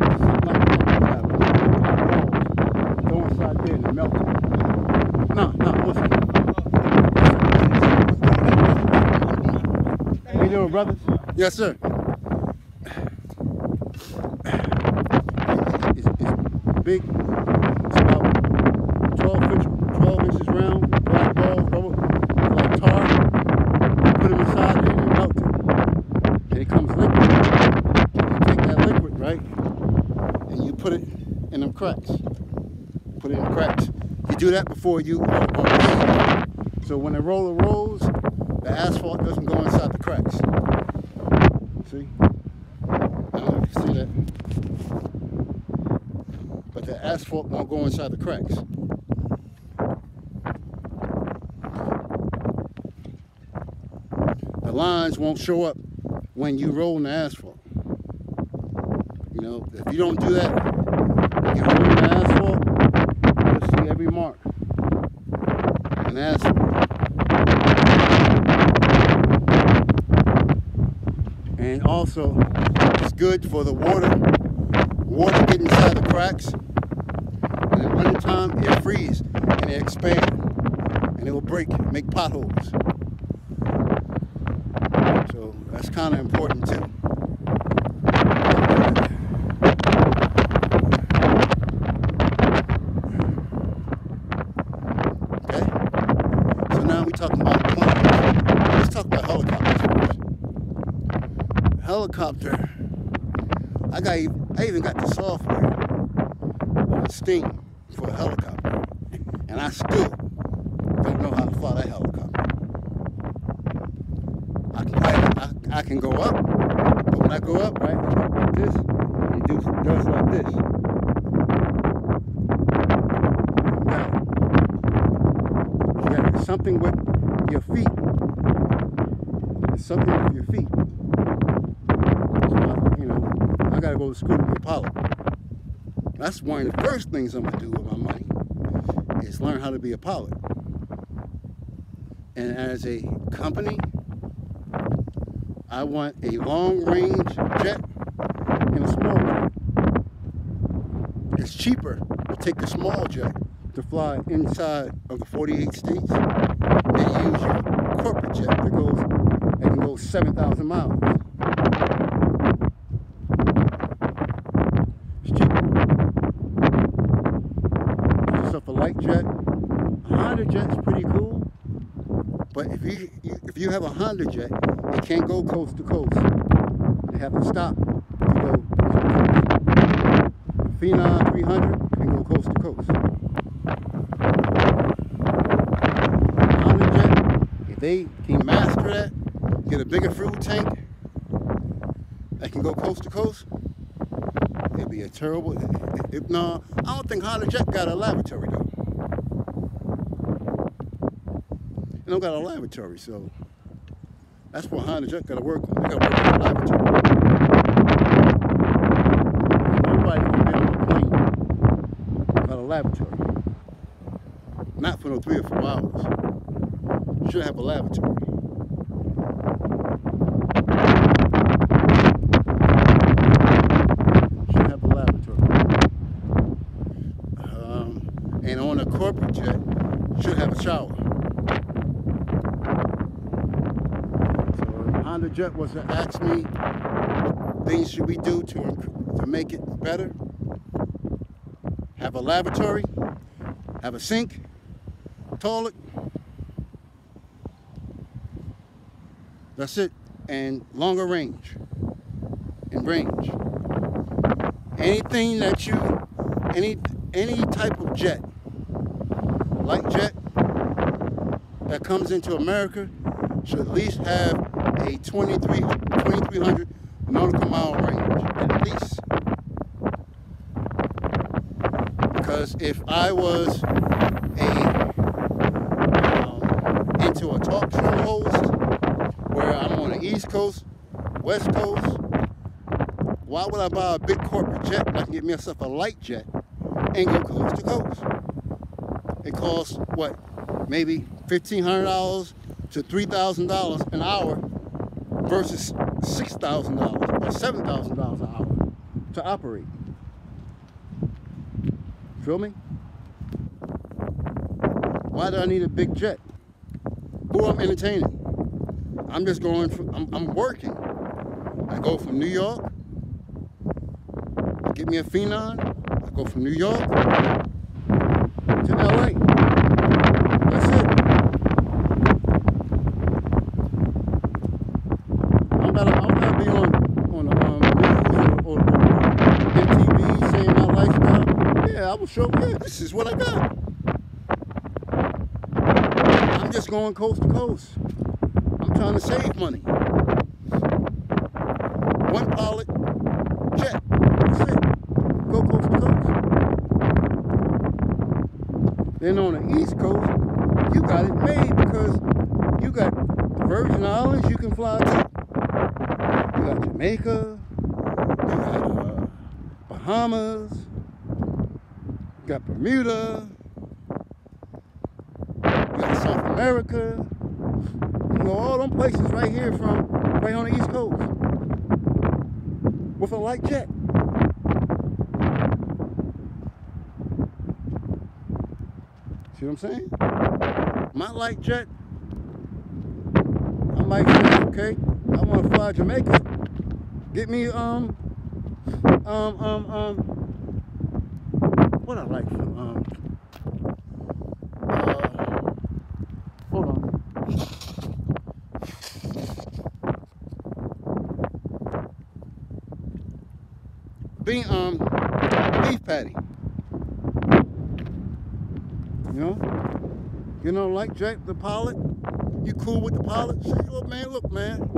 It's something like that. You gotta put black balls, go inside there and melt them. No, one second. How you doing, brothers? Yes, sir. It's big. It's about 12 inches round. Black balls, rubber, like tar. You put them inside there and you melt it. And it comes liquid. And you take that liquid, right? And you put it in them cracks. Put it in the cracks. You do that before you so when the roller rolls, the asphalt doesn't go inside the cracks. See? I don't know if you see that. But the asphalt won't go inside the cracks. The lines won't show up when you roll in the asphalt. You know, if you don't do that, when you roll in the asphalt, you'll see every mark in the asphalt. And also, it's good for the water get inside the cracks. And in winter time, it freeze and it expand. And it will break, make potholes. So that's kind of important too. Okay? So now we're talking about planes. Let's talk about helicopters first. Helicopter, I even got the software on Steam for a helicopter, and I still don't know how to fly that helicopter. I can go up, but when I go up, right, I go up like this, and it does like this. something with your feet. It's something with your feet. So, you know, I gotta go to school to be a pilot. That's one of the first things I'm gonna do with my money, is learn how to be a pilot. And as a company, I want a long-range jet and a small jet. It's cheaper to take the small jet to fly inside of the 48 states than use your corporate jet that can go 7,000 miles. It's cheaper. Get yourself a light jet. A Honda jet is pretty cool, but if you have a Honda jet, it can't go coast to coast. They have to stop to go to the coast. The Phenom 300 can go coast to coast. Honda jet, if they can master that, get a bigger fuel tank that can go coast to coast, it'd be a terrible. No, I don't think Honda jet got a lavatory though. They don't got a lavatory, so that's what Honda jet got to work on. They got to work on the lavatory. Nobody can be on a plane without a lavatory. Not for no 3 or 4 hours. You should have a lavatory. Should have a lavatory. And on a corporate jet, should have a shower. Honda jet was to ask me what things should we do to make it better. Have a lavatory, have a sink, toilet. That's it. And longer range. And range. Anything that any type of jet, light jet that comes into America should at least have a 2,300 nautical mile range, at least. Because if I was into a talk show host where I'm on the East Coast, West Coast, why would I buy a big corporate jet when I can get myself a light jet and go coast to coast? It costs what, maybe $1,500 to $3,000 an hour versus $6,000 or $7,000 an hour to operate. Feel me? Why do I need a big jet? Who I'm entertaining? I'm just going from, I'm working. I go from New York, I get me a Phenom, I go from New York to LA. That's it. I don't gotta be on the news or MTV saying my lifestyle. Yeah, I will show, yeah, this is what I got. I'm just going coast to coast. I'm trying to save money. One pilot jet. That's it. Go coast to coast. Then on the East Coast, you got it made because you got the Virgin Islands you can fly to. You got Jamaica. You got Bahamas. You got Bermuda. You got South America. You know, all them places right here right on the East Coast. With a light jet. See what I'm saying? My light jet, I might say, okay, I want to fly Jamaica. Get me, what I like from, hold on. Beef patty. You know, like Jack, the pilot, you cool with the pilot? Say, look, man,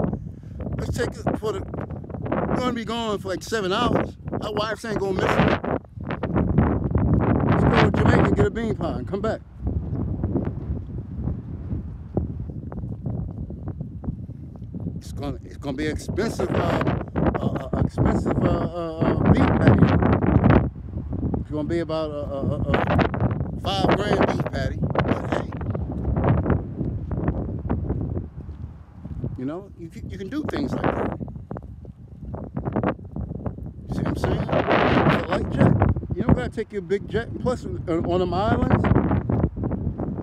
let's take it for the, we're gonna be gone for like 7 hours. Our wives ain't gonna miss it. Let's go to Jamaica and get a bean pie and come back. it's gonna be expensive expensive beef patty. It's gonna be about a $5 grand beef patty. But hey, you know, you can do things like that. See what I'm saying? It's a light jet. You don't gotta take your big jet. Plus, on them islands,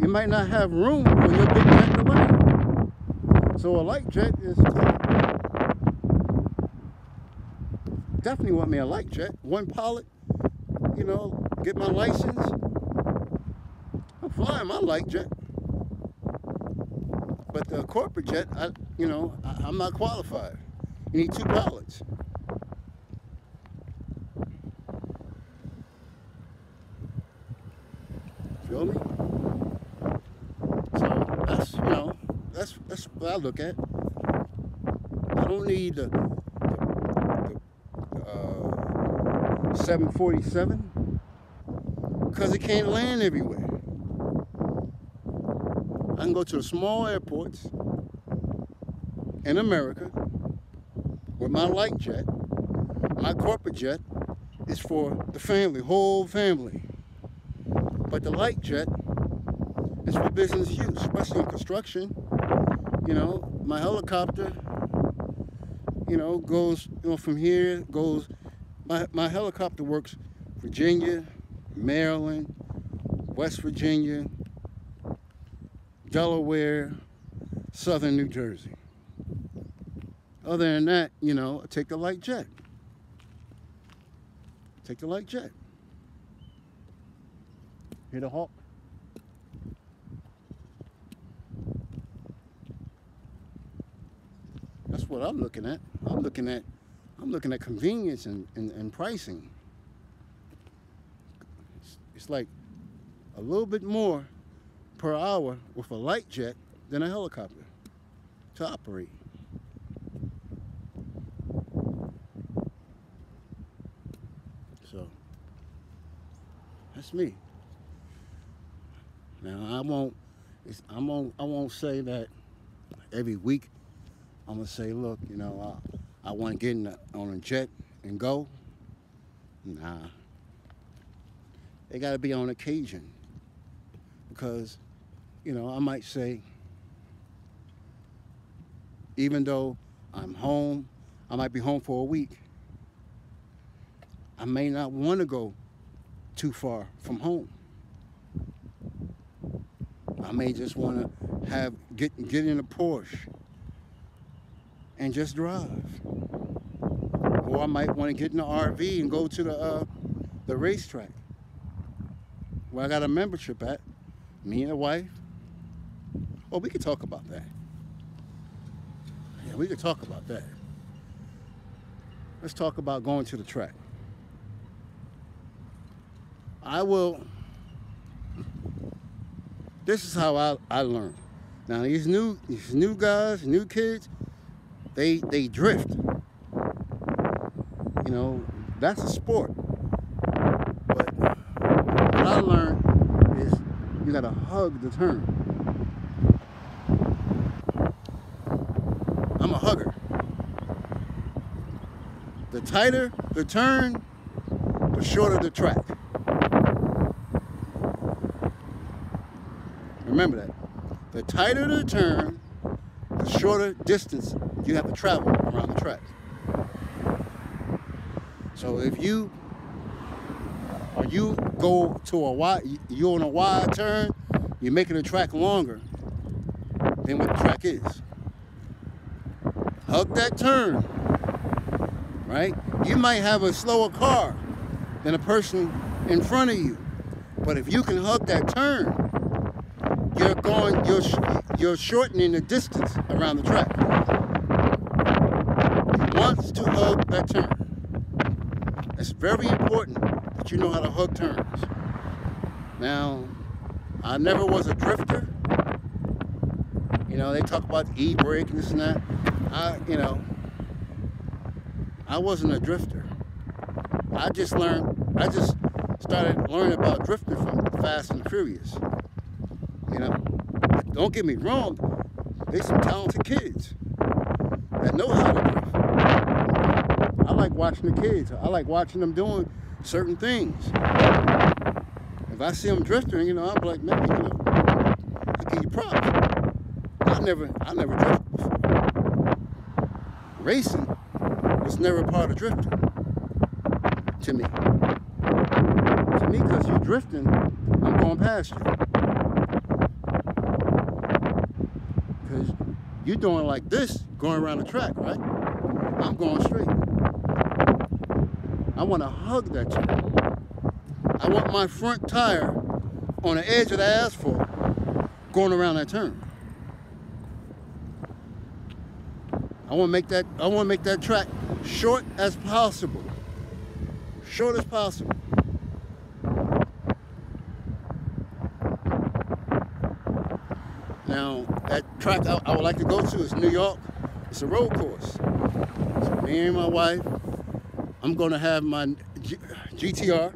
you might not have room for your big jet to land. So a light jet is cool. Definitely want me a light jet. One pilot, you know, get my license. I'm flying my light jet. But the corporate jet, I'm not qualified. You need 2 pilots. Feel me? So that's what I look at. I don't need the 747 because it can't land everywhere. I can go to the small airports in America with my light jet. My corporate jet is for the family, whole family. But the light jet is for business use, especially in construction. You know, my helicopter, goes, from here, goes, my helicopter works Virginia, Maryland, West Virginia, Delaware, Southern New Jersey. Other than that, I take the light jet. Take the light jet. Hear the hawk? That's what I'm looking at. I'm looking at convenience and pricing. It's like a little bit more per hour with a light jet than a helicopter to operate. So that's me. Now I won't say that every week. I'm gonna say, look, I want to get on a jet and go. Nah, they got to be on occasion because, I might say, even though I'm home, I might be home for a week. I may not want to go too far from home. I may just want to get in a Porsche and just drive. Or I might want to get in an RV and go to the racetrack where I got a membership at, me and the wife. Oh, we could talk about that. Yeah, we could talk about that. Let's talk about going to the track. This is how I learn. Now these new guys, new kids, they drift. That's a sport. But what I learned is you gotta hug the turn. I'm a hugger. The tighter the turn, the shorter the track. Remember that. The tighter the turn, the shorter distance you have to travel around the track. So if you go to you're on a wide turn, you're making the track longer than what the track is. Hug that turn, right? You might have a slower car than a person in front of you, but if you can hug that turn, you're shortening the distance around the track. You want to hug that turn. It's very important that you know how to hug turns. Now, I never was a drifter. They talk about the e-brake and this and that. I wasn't a drifter. I just started learning about drifting from Fast and Furious. Don't get me wrong, there's some talented kids. that know how to drift. I like watching the kids. I like watching them doing certain things. If I see them drifting, you know, I'm like, man, you know, I give you props. I never drifted before. Racing was never a part of drifting to me. To me, because you're drifting, I'm going past you. Because you're doing like this, going around the track, right? I'm going straight. I want to hug that turn. I want my front tire on the edge of the asphalt going around that turn. I want to make that track short as possible. Short as possible. Now, that track I would like to go to is New York. It's a road course. So me and my wife, I'm going to have my GTR.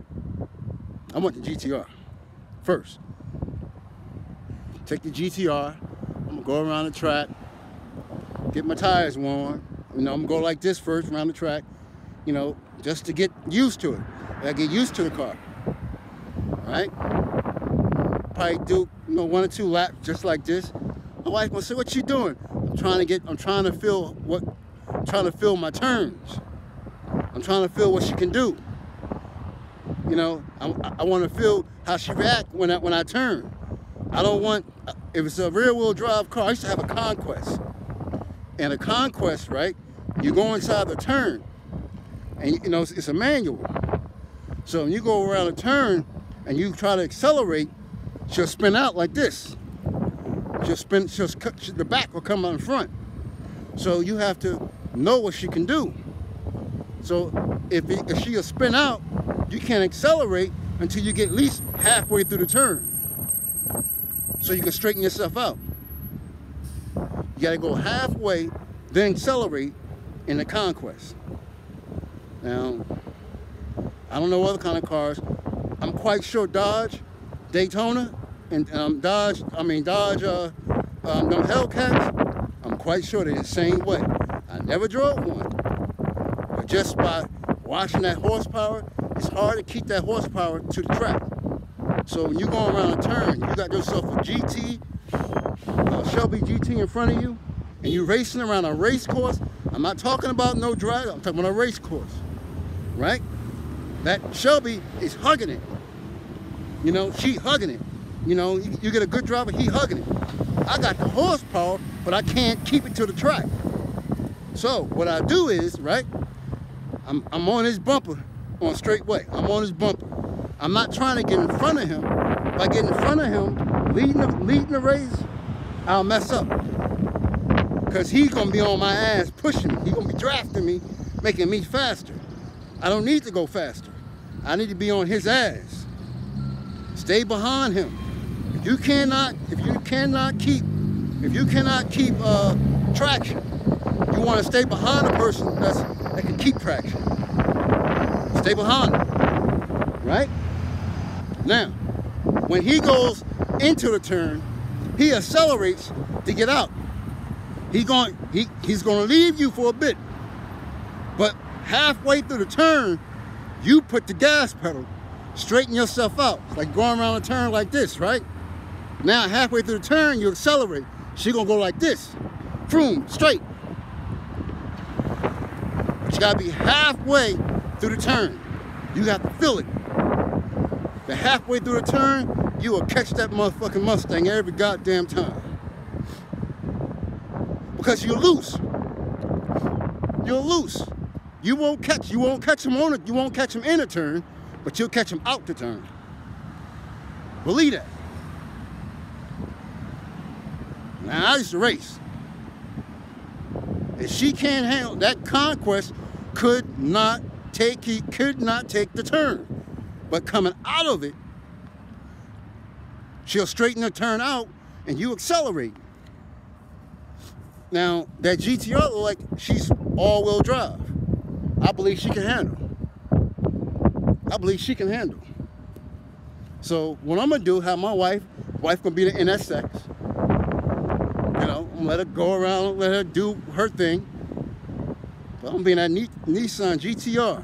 I want the GTR first. Take the GTR. I'm going to go around the track, get my tires warm. You know, I'm going to go like this first around the track, you know, just to get used to it. I get used to the car. All right? Probably do, you know, 1 or 2 laps just like this. My wife gonna say, "What you doing?" I'm trying to feel my turns. I'm trying to feel what she can do. You know, I want to feel how she react when I turn. I don't want, if it's a rear-wheel drive car, I used to have a Conquest. And a Conquest, right, you go inside the turn, and you know, it's a manual. So when you go around a turn and you try to accelerate, she'll spin out like this. The back will come out in front. So you have to know what she can do. So if she'll spin out, you can't accelerate until you get at least halfway through the turn. So you can straighten yourself out. You gotta go halfway, then accelerate in the Conquest. Now, I don't know other kind of cars. I'm quite sure Dodge, Daytona, and Dodge, them Hellcats, I'm quite sure they're the same way. I never drove one, but just by watching that horsepower, it's hard to keep that horsepower to the track. So when you go around a turn, you got yourself a GT, Shelby GT in front of you, and you're racing around a race course. I'm not talking about no drag, I'm talking about a race course, right? That Shelby is hugging it. You know, she hugging it. You know, you get a good driver, he hugging it. I got the horsepower, but I can't keep it to the track. So what I do is, right, I'm on his bumper on straightway. I'm on his bumper. I'm not trying to get in front of him. If I get in front of him, leading the race, I'll mess up. Because he's going to be on my ass pushing me. He's going to be drafting me, making me faster. I don't need to go faster. I need to be on his ass. Stay behind him. If you cannot keep traction, you want to stay behind a person that can keep traction. Stay behind him, right? Now, when he goes into the turn, he accelerates to get out. He's going to leave you for a bit, but halfway through the turn, you put the gas pedal, straighten yourself out. It's like going around a turn like this, right? Now, halfway through the turn, you accelerate. She's going to go like this. Boom, straight. But you got to be halfway through the turn. You got to feel it. But halfway through the turn, you will catch that motherfucking Mustang every goddamn time. Because you're loose. You're loose. You won't catch him in a turn, but you'll catch him out the turn. Believe that. Now I used to race. If she can't handle that, Conquest could not take the turn. But coming out of it, she'll straighten the turn out and you accelerate. Now that GTR look like she's all-wheel drive. I believe she can handle. I believe she can handle. So what I'm gonna do, have my wife gonna be the NSX. You know, I'm gonna let her go around, let her do her thing. But I'm being that Nissan GTR.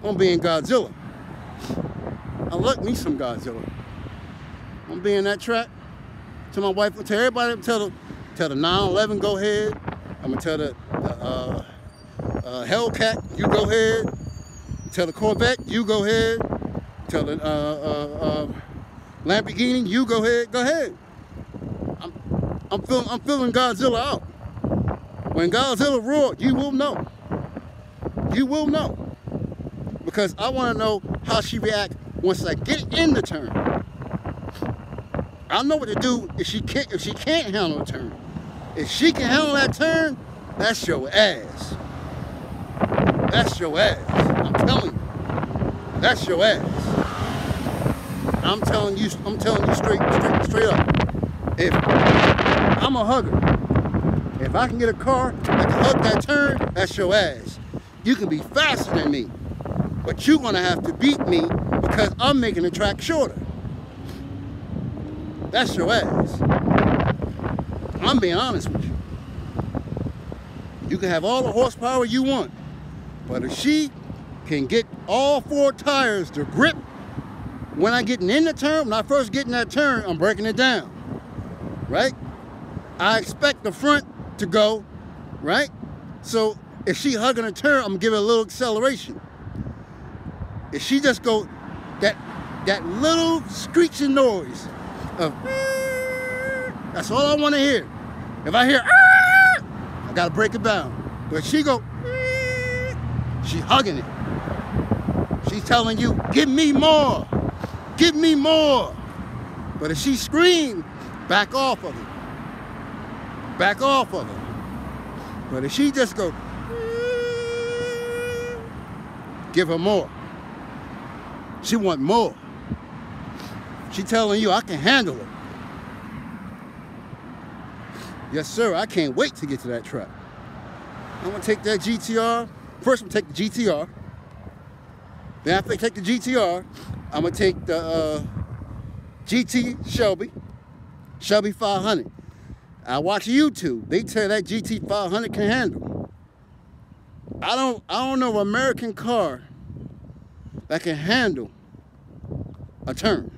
I'm being Godzilla. I like me some Godzilla. I'm being that track. Tell my wife, tell everybody, tell the 911 go ahead. I'm gonna tell the Hellcat, you go ahead. Tell the Corvette, you go ahead. Tell the Lamborghini, you go ahead. Go ahead. I'm feeling Godzilla out. When Godzilla roared, you will know. You will know. Because I want to know how she reacts once I get in the turn. I know what to do if she can't handle a turn. If she can handle that turn, that's your ass. That's your ass. I'm telling you. That's your ass. I'm telling you straight up. If I'm a hugger, if I can get a car that can hug that turn, that's your ass. You can be faster than me, but you're gonna have to beat me because I'm making the track shorter. That's your ass. I'm being honest with you. You can have all the horsepower you want, but if she can get all 4 tires to grip when I get in the turn, when I first get in that turn, I'm breaking it down, right? I expect the front to go, right? So if she hugging a turn, I'm gonna give it a little acceleration. If she just go, that little screeching noise of, that's all I want to hear. If I hear, I gotta break it down. But she go, she hugging it. She's telling you, give me more. Give me more. But if she scream, back off of it. Back off of it. But if she just go, give her more. She want more. She telling you, I can handle it. Yes, sir, I can't wait to get to that track. I'm gonna take that GTR. First, I'm gonna take the GTR. Then after I take the GTR, I'm gonna take the GT Shelby 500. I watch YouTube. They tell that GT 500 can handle. I don't know an American car that can handle a turn,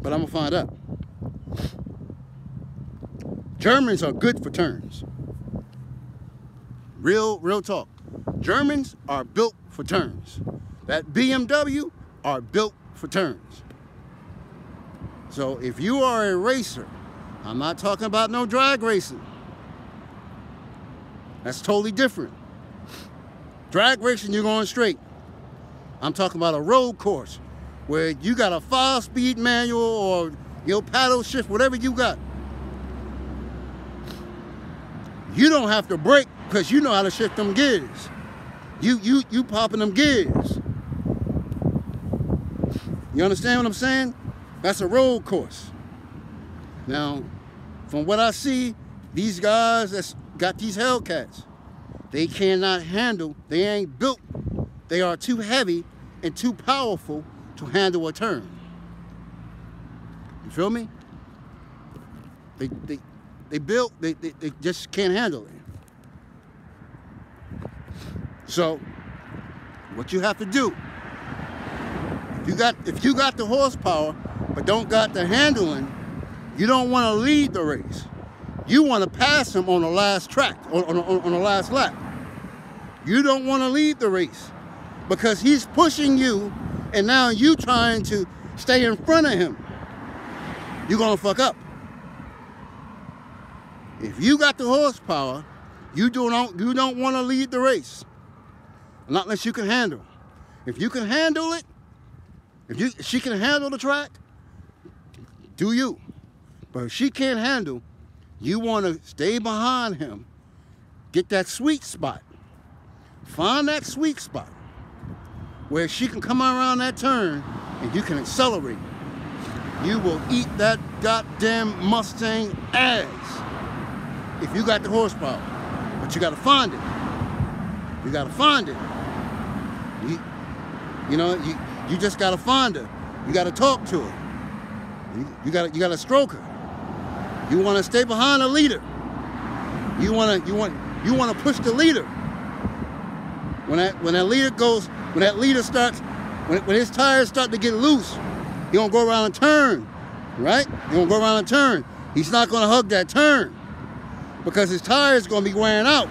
but I'm gonna find out. Germans are good for turns. Real talk. Germans are built for turns. That BMW are built for turns. So if you are a racer, I'm not talking about no drag racing. That's totally different. Drag racing, you're going straight. I'm talking about a road course where you got a 5-speed manual or your paddle shift, whatever you got. You don't have to brake because you know how to shift them gears. You popping them gears. You understand what I'm saying? That's a road course. Now, from what I see, these guys that's got these Hellcats, they cannot handle, they ain't built, they are too heavy and too powerful to handle a turn. You feel me? They just can't handle it. So, what you have to do, if you got the horsepower but don't got the handling, you don't want to lead the race. You want to pass him on the last track, on the last lap. You don't want to lead the race because he's pushing you and now you trying to stay in front of him. You're going to fuck up. If you got the horsepower, you don't want to lead the race. Not unless you can handle. If you can handle it, if she can handle the track, do you. But if she can't handle, you want to stay behind him, get that sweet spot. Find that sweet spot where she can come around that turn and you can accelerate. You will eat that goddamn Mustang ass if you got the horsepower. But you got to find it. You got to find it. You just got to find her. You got to talk to her. You got to stroke her. You want to stay behind the leader. You want to push the leader. when that leader starts, when his tires start to get loose, he gonna go around and turn, right? He gonna go around and turn. He's not gonna hug that turn because his tires gonna be wearing out.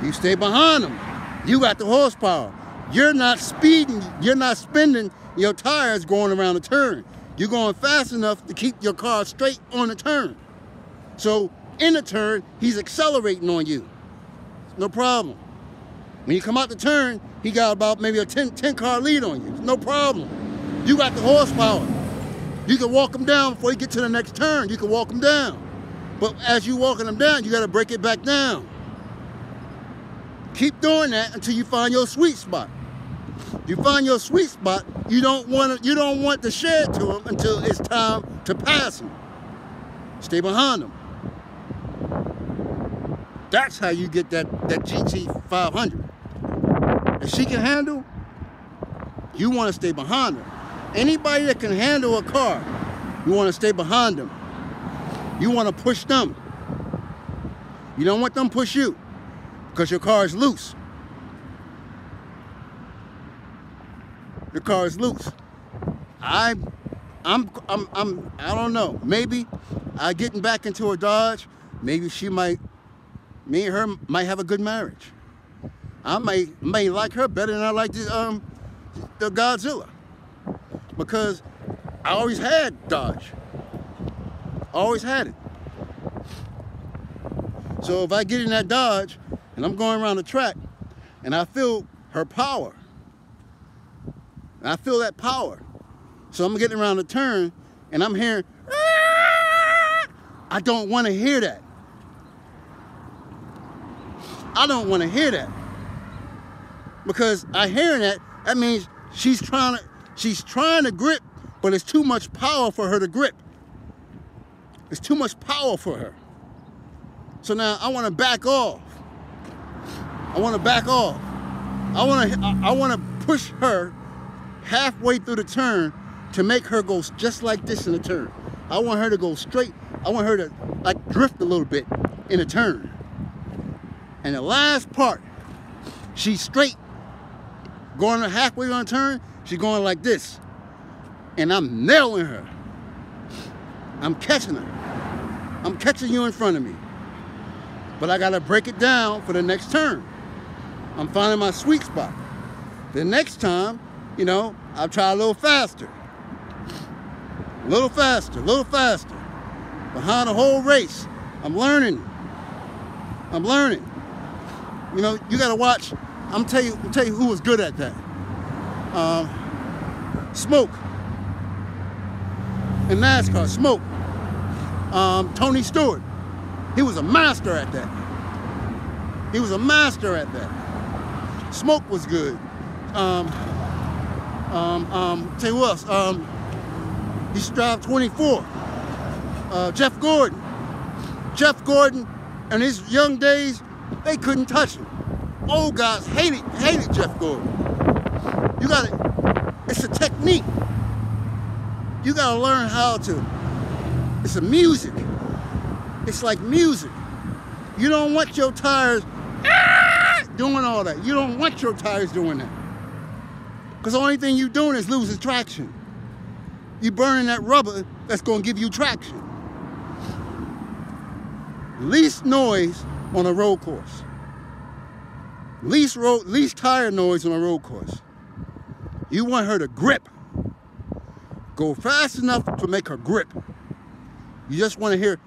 You stay behind him. You got the horsepower. You're not speeding. You're not spinning your tires going around the turn. You're going fast enough to keep your car straight on the turn. So in the turn, he's accelerating on you. No problem. When you come out the turn, he got about maybe a 10 car lead on you. No problem. You got the horsepower. You can walk him down before you get to the next turn. You can walk him down. But as you're walking him down, you got to break it back down. Keep doing that until you find your sweet spot. You find your sweet spot, you don't want to shed to him until it's time to pass him. Stay behind him. That's how you get that GT 500. If she can handle, you want to stay behind her. Anybody that can handle a car, you want to stay behind them. You want to push them. You don't want them to push you because your car is loose. Your car is loose. I don't know. Maybe I getting back into a Dodge. Maybe me and her might have a good marriage. I may like her better than I like the Godzilla, because I always had Dodge. Always had it. So if I get in that Dodge and I'm going around the track and I feel her power, I feel that power. So I'm getting around the turn and I'm hearing, I don't want to hear that. I don't want to hear that. Because I hearing that means she's trying to grip, but it's too much power for her to grip. It's too much power for her. So now I want to back off. I want to back off. I want to push her halfway through the turn to make her go just like this in the turn. I want her to go straight. I want her to like drift a little bit in a turn. And the last part, she's straight, going halfway on a turn, she's going like this. And I'm nailing her. I'm catching her. I'm catching you in front of me. But I gotta break it down for the next turn. I'm finding my sweet spot. The next time, you know, I'll try a little faster. A little faster, a little faster. Behind the whole race, I'm learning. I'm learning. You know, you gotta watch. I'm tell you who was good at that. Smoke. In NASCAR, Smoke. Tony Stewart. He was a master at that. He was a master at that. Smoke was good. Tell you who else? He used to drive 24. Jeff Gordon. Jeff Gordon, in his young days, they couldn't touch him. Old guys hated Jeff Gordon. You gotta, it's a technique. You gotta learn how to, it's a music. It's like music. You don't want your tires doing all that. You don't want your tires doing that. Because the only thing you're doing is losing traction. You're burning that rubber that's gonna give you traction. Least noise on a road course. Least tire noise on a road course. You want her to grip. Go fast enough to make her grip. You just want to hear.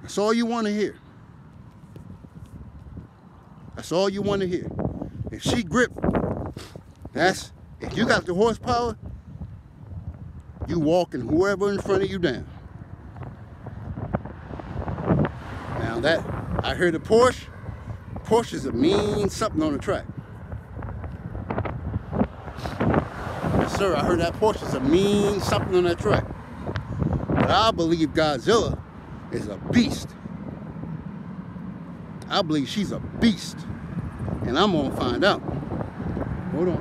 That's all you want to hear. That's all you want to hear. If she grip, if you got the horsepower, you walking whoever in front of you down. Now that, I heard the Porsche. Porsches are mean something on the track. Yes, sir, I heard that Porsches are mean something on that track. But I believe Godzilla is a beast. I believe she's a beast. And I'm gonna find out. Hold on.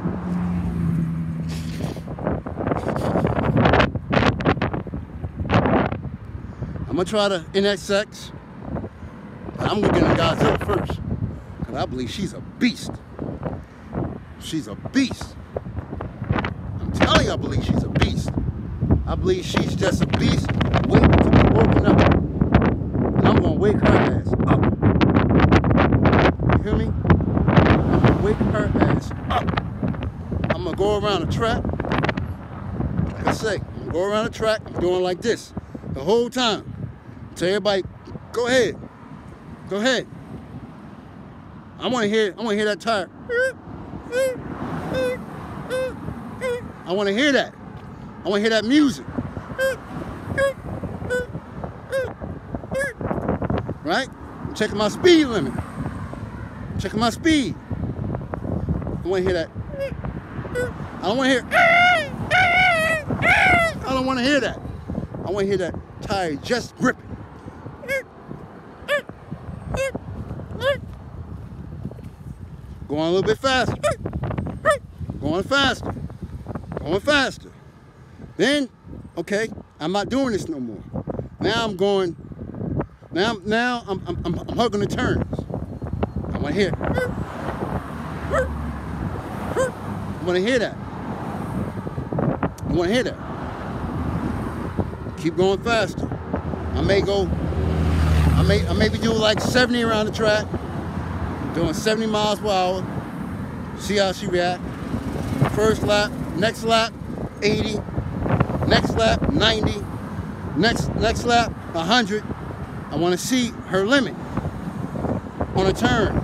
I'm gonna try to NSX. But I'm gonna get in Godzilla first. I believe she's a beast. She's a beast. I'm telling you, I believe she's a beast. I believe she's just a beast waiting to be woken up. And I'm going to wake her ass up. You hear me? I'm going to wake her ass up. I'm going to go around the track. Like I say, I'm going to go around the track. I'm doing like this the whole time. Tell everybody, go ahead. Go ahead. I want to hear that tire. I want to hear that. I want to hear that music. Right? I'm checking my speed limit. Checking my speed. I want to hear that. I don't want to hear. I don't want to hear that. I want to hear that tire just gripping. Going a little bit faster. Going faster. Going faster. Then, okay, I'm not doing this no more. Now I'm going. Now I'm hugging the turns. I want to hear. I want to hear that. I want to hear that. Keep going faster. I may be doing like 70 around the track. Doing 70 miles per hour. See how she react. First lap, next lap, 80. Next lap, 90. Next lap, 100. I want to see her limit on a turn.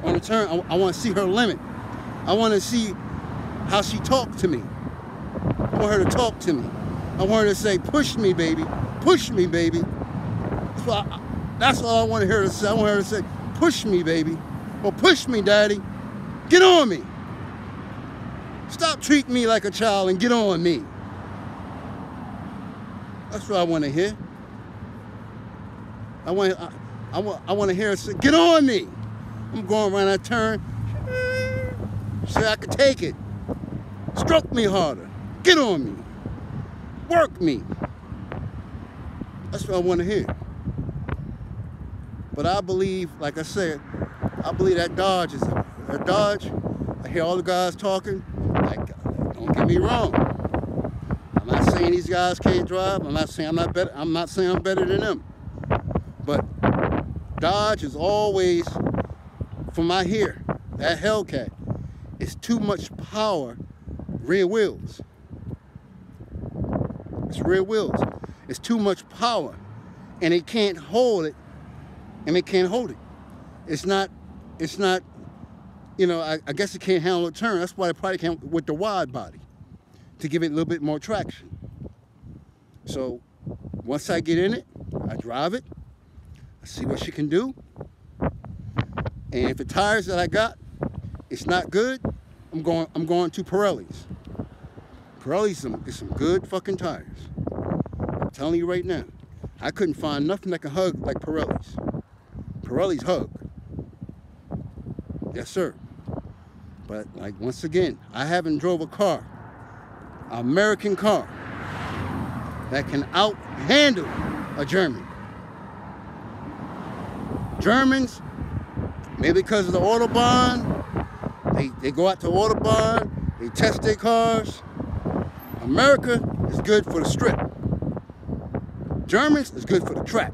On a turn, I want to see her limit. I want to see how she talked to me. I want her to talk to me. I want her to say, push me, baby. Push me, baby. That's all I want her to say. I want her to say, push me, baby. Or push me, daddy. Get on me. Stop treating me like a child and get on me. That's what I want to hear. I want to hear her say, get on me. I'm going around that turn. Say I could take it. Stroke me harder. Get on me. Work me. That's what I want to hear. But I believe, like I said, I believe that Dodge is a Dodge. I hear all the guys talking. Like, don't get me wrong. I'm not saying these guys can't drive. I'm not saying I'm not better. I'm not saying I'm better than them. But Dodge is always, from I hear, that Hellcat, it's too much power, rear wheels. It's rear wheels. It's too much power, and it can't hold it. And they can't hold it. It's not, you know, I guess it can't handle a turn. That's why it probably can't with the wide body, to give it a little bit more traction. So once I get in it, I drive it, I see what she can do. And if the tires that I got, it's not good, I'm going to Pirelli's. Pirelli's is some good fucking tires. I'm telling you right now. I couldn't find nothing that can hug like Pirelli's. Pirelli's hug. Yes, sir. But like once again, I haven't drove a car, an American car, that can out-handle a German. Germans, maybe because of the Autobahn, they go out to Autobahn, they test their cars. America is good for the strip. Germans is good for the track.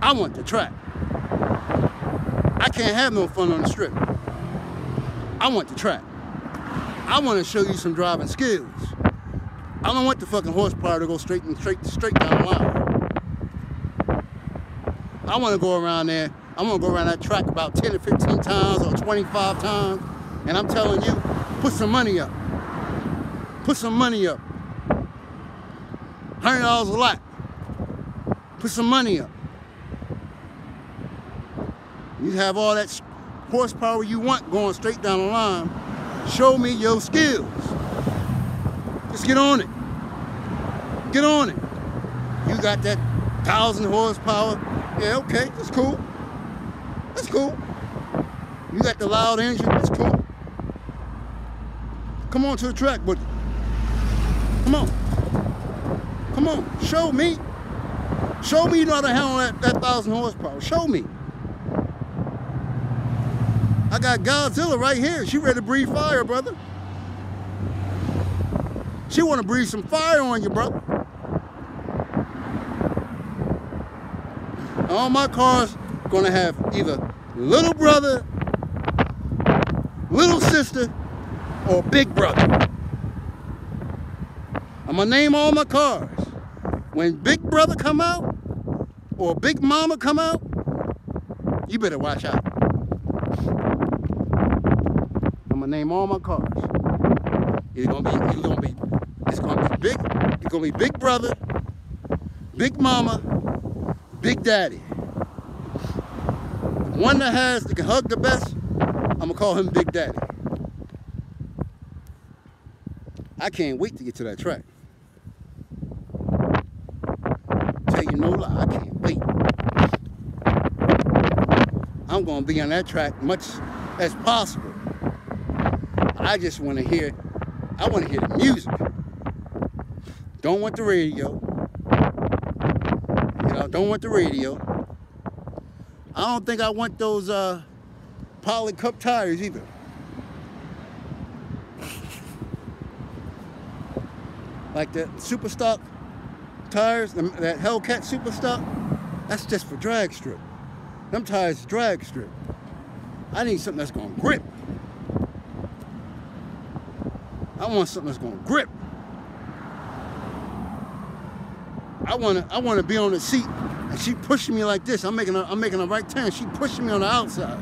I want the track. I can't have no fun on the strip. I want the track. I want to show you some driving skills. I don't want the fucking horsepower to go straight down the line. I want to go around there. I want to go around that track about 10 or 15 times or 25 times. And I'm telling you, put some money up. Put some money up. $100 a lap. Put some money up. You have all that horsepower you want going straight down the line. Show me your skills. Just get on it. Get on it. You got that 1,000 horsepower. Yeah, okay, that's cool. That's cool. You got the loud engine. That's cool. Come on to the track, buddy. Come on. Come on. Show me. Show me you know how to handle that 1,000 horsepower. Show me. I got Godzilla right here. She ready to breathe fire, brother. She want to breathe some fire on you, brother. All my cars gonna have either little brother, little sister, or big brother. I'm gonna name all my cars. When big brother come out, or big mama come out, you better watch out. I'm gonna name all my cars. It's gonna be big brother, big mama, big daddy. The one that can hug the best, I'm gonna call him Big Daddy. I can't wait to get to that track. Tell you no lie, I can't wait. I'm gonna be on that track much as possible. I just want to hear, the music. Don't want the radio. You know, don't want the radio. I don't think I want those Poly Cup tires either. Like the super stock tires, that Hellcat super stock, that's just for drag strip. Them tires drag strip. I need something that's gonna grip. I want something that's gonna grip. I wanna be on the seat and she pushing me like this. I'm making a right turn. She pushing me on the outside.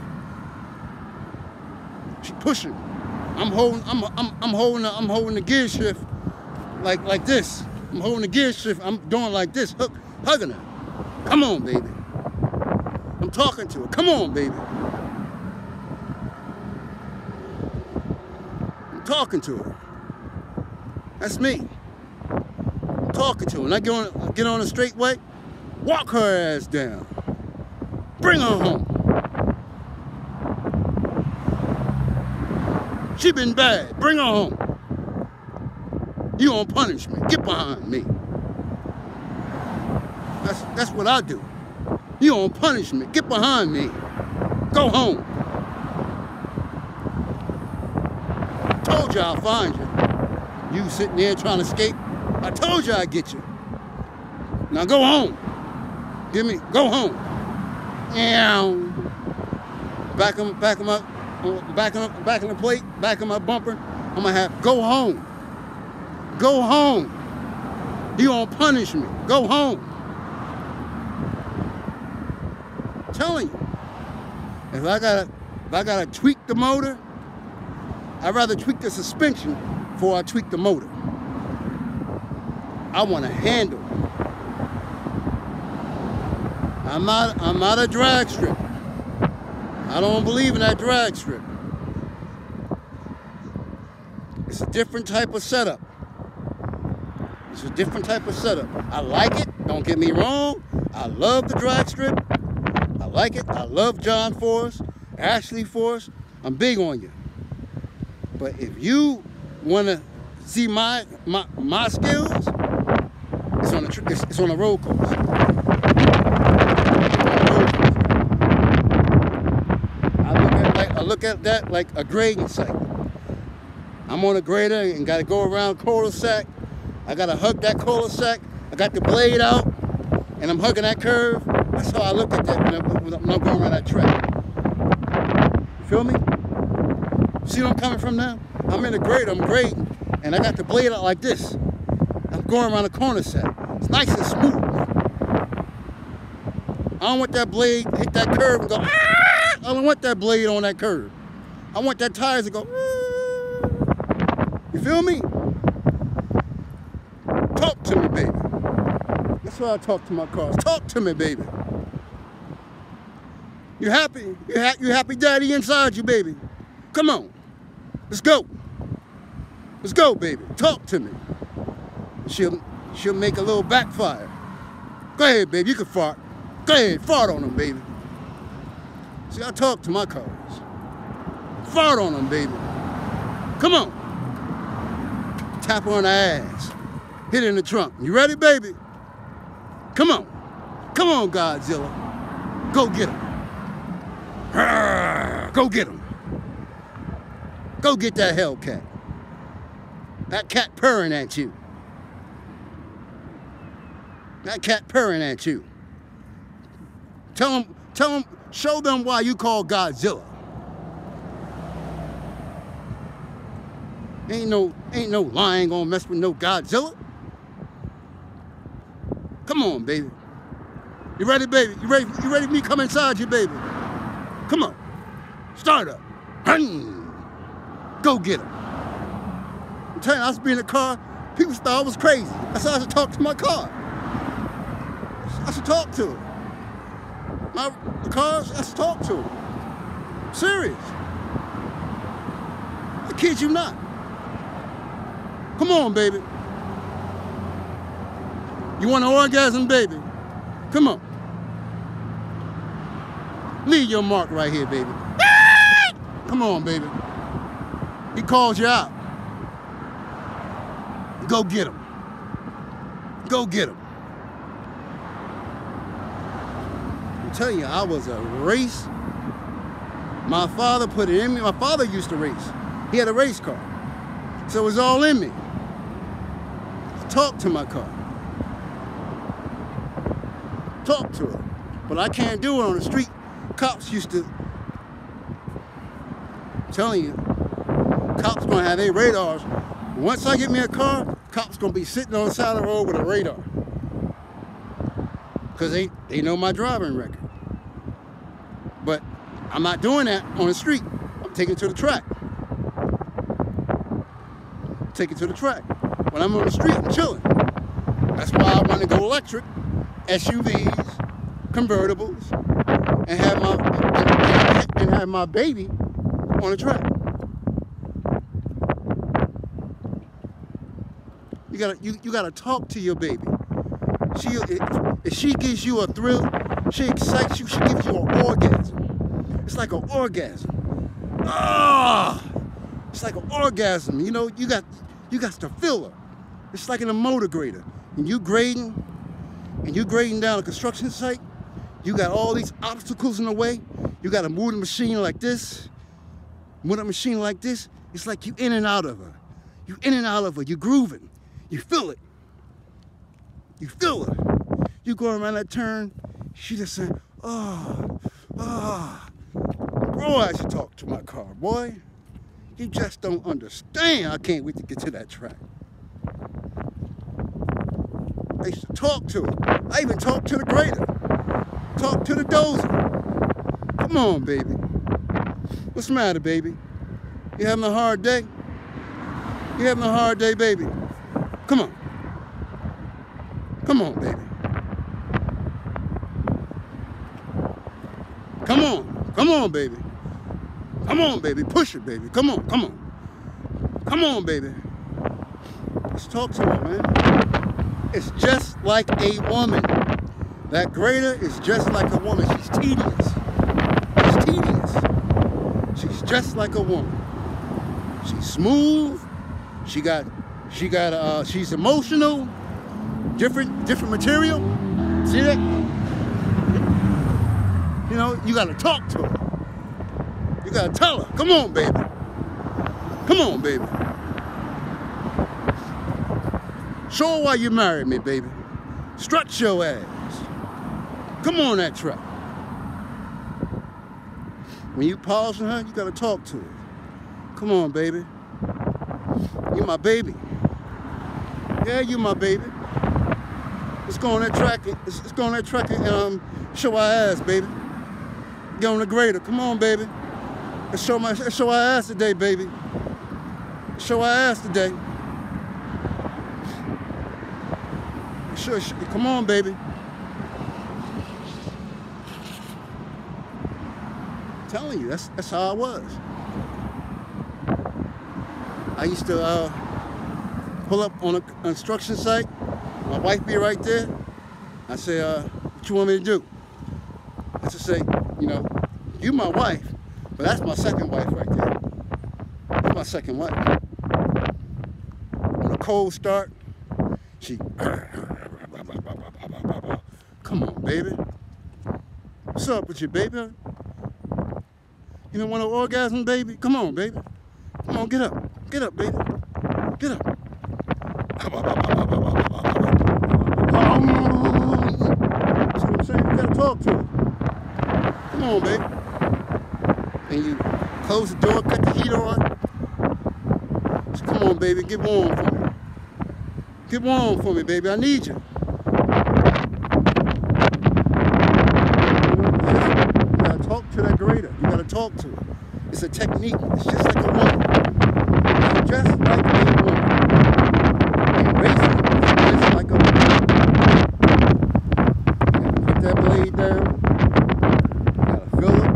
She pushing. I'm holding the gear shift like this. I'm holding the gear shift. I'm doing like this, hugging her. Come on, baby. I'm talking to her. Come on, baby. I'm talking to her. That's me. I'm talking to her. And I get on a straight way, walk her ass down. Bring her home. She been bad. Bring her home. You gonna punish me. Get behind me. That's what I do. You gonna punish me. Get behind me. Go home. Told you I'll find you. You sitting there trying to escape. I told you I'd get you. Now go home. Go home. Yeah. Back him up. Back in the plate. Back in my bumper. I'm gonna have, go home. Go home. You gonna punish me. Go home. I'm telling you. If I gotta tweak the motor, I'd rather tweak the suspension before I tweak the motor. I want to handle. I'm not a drag strip. I don't believe in that drag strip. It's a different type of setup. It's a different type of setup. I like it, don't get me wrong. I love the drag strip. I like it. I love John Force, Ashley Force. I'm big on you. But if you want to see my skills, it's on a road course. I look at that like a grading site. I'm on a grader and got to go around cul-de-sac. I got to hug that cul-de-sac. I got the blade out, and I'm hugging that curve. That's how I look at that when I'm going around that track. You feel me? See where I'm coming from now? I'm in a grader, I'm grading, and I got the blade out like this. I'm going around the corner set. It's nice and smooth. I don't want that blade to hit that curve and go, ah! I don't want that blade on that curve. I want that tires to go, ah! You feel me? Talk to me, baby. That's why I talk to my cars. Talk to me, baby. You happy? You happy daddy inside you, baby? Come on. Let's go. Let's go, baby. Talk to me. She'll make a little backfire. Go ahead, baby. You can fart. Go ahead. Fart on them, baby. See, I talk to my cars. Fart on them, baby. Come on. Tap her on the ass. Hit it in the trunk. You ready, baby? Come on. Come on, Godzilla. Go get him. Go get him. Go get that Hellcat. That cat purring at you. That cat purring at you. Tell them, show them why you call Godzilla. Ain't no lion gonna mess with no Godzilla. Come on, baby. You ready, baby? You ready for me to come inside you, baby? Come on. Start up. Go get him. I'm telling you, I was being in the car, people thought I was crazy. I said I should talk to my car. I should talk to it. The cars, I should talk to it. I'm serious. I kid you not. Come on, baby. You want an orgasm, baby? Come on. Leave your mark right here, baby. Come on, baby. He calls you out. Go get him. Go get him. I'm telling you, I was a race. My father put it in me. My father used to race. He had a race car. So it was all in me. Talk to my car. Talk to her. But I can't do it on the street. Cops used to, I'm telling you, cops gonna have their radars. Once I get me a car, cops gonna be sitting on the side of the road with a radar. Because they know my driving record. But I'm not doing that on the street. I'm taking it to the track. Take it to the track. When I'm on the street, I'm chilling. That's why I want to go electric, SUVs, convertibles, and have my baby on the track. You gotta talk to your baby. If she gives you a thrill, she excites you, she gives you an orgasm. It's like an orgasm. Ah, it's like an orgasm. You know, you got to feel her. It's like in a motor grader. And you grading down a construction site, you got all these obstacles in the way. You got to move the machine like this. Move the machine like this. It's like you in and out of her. You in and out of her. You grooving. You feel it. You feel her. You going around that turn, she just saying, oh. Bro, I should talk to my car, boy. You just don't understand. I can't wait to get to that track. I used to talk to her. I even talked to the grader. Talk to the dozer. Come on, baby. What's the matter, baby? You having a hard day? You having a hard day, baby? Come on. Come on, baby. Come on. Come on, baby. Come on, baby. Push it, baby. Come on. Come on. Come on, baby. Let's talk to her, man. It's just like a woman. That grader is just like a woman. She's tedious. She's tedious. She's just like a woman. She's smooth. She's emotional. Different material. See that? You know, you gotta talk to her. You gotta tell her, come on, baby. Come on, baby. Show her why you married me, baby. Strut your ass. Come on that truck. When you pause on her, you gotta talk to her. Come on, baby. You my baby. Yeah, you my baby. Let's go on that track. Let's go on that track and show our ass, baby. Get on the grader. Come on, baby. Let's show our ass today, baby. Show our ass today. Come on, baby. I'm telling you, that's how I was. I used to pull up on a construction site. My wife be right there. I say, what you want me to do? I just say, you know, you my wife, but that's my second wife right there. That's my second wife. On a cold start, she, come on, baby. What's up with you, baby? You don't want an orgasm, baby? Come on, baby. Come on, get up. Get up, baby. Get up. That's what I'm saying. You gotta talk to her. Come on, baby. And you close the door, cut the heat on. So come on, baby, get warm for me. Get warm for me, baby. I need you. You gotta talk to that grader. You gotta talk to her. It's a technique. It's just like a woman. It's just like a woman. And racing is just like a woman. You gotta put that blade down. You gotta feel it.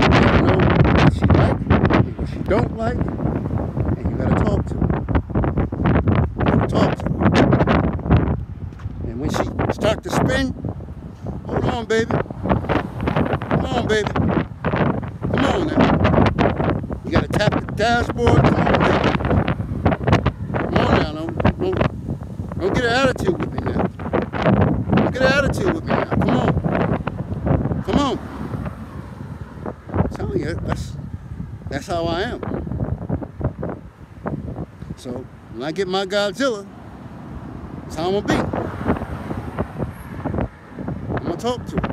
You gotta know what she like and what she don't like. And you gotta talk to her. You gotta talk to her. And when she starts to spin, hold on, baby. Come on, baby. Come on now. You gotta tap the dashboard. Come on, baby. Come on now. Don't get an attitude with me now. Don't get an attitude with me now. Come on. Come on. I'm telling you, that's how I am. So when I get my Godzilla, that's how I'm gonna be. I'm gonna talk to her.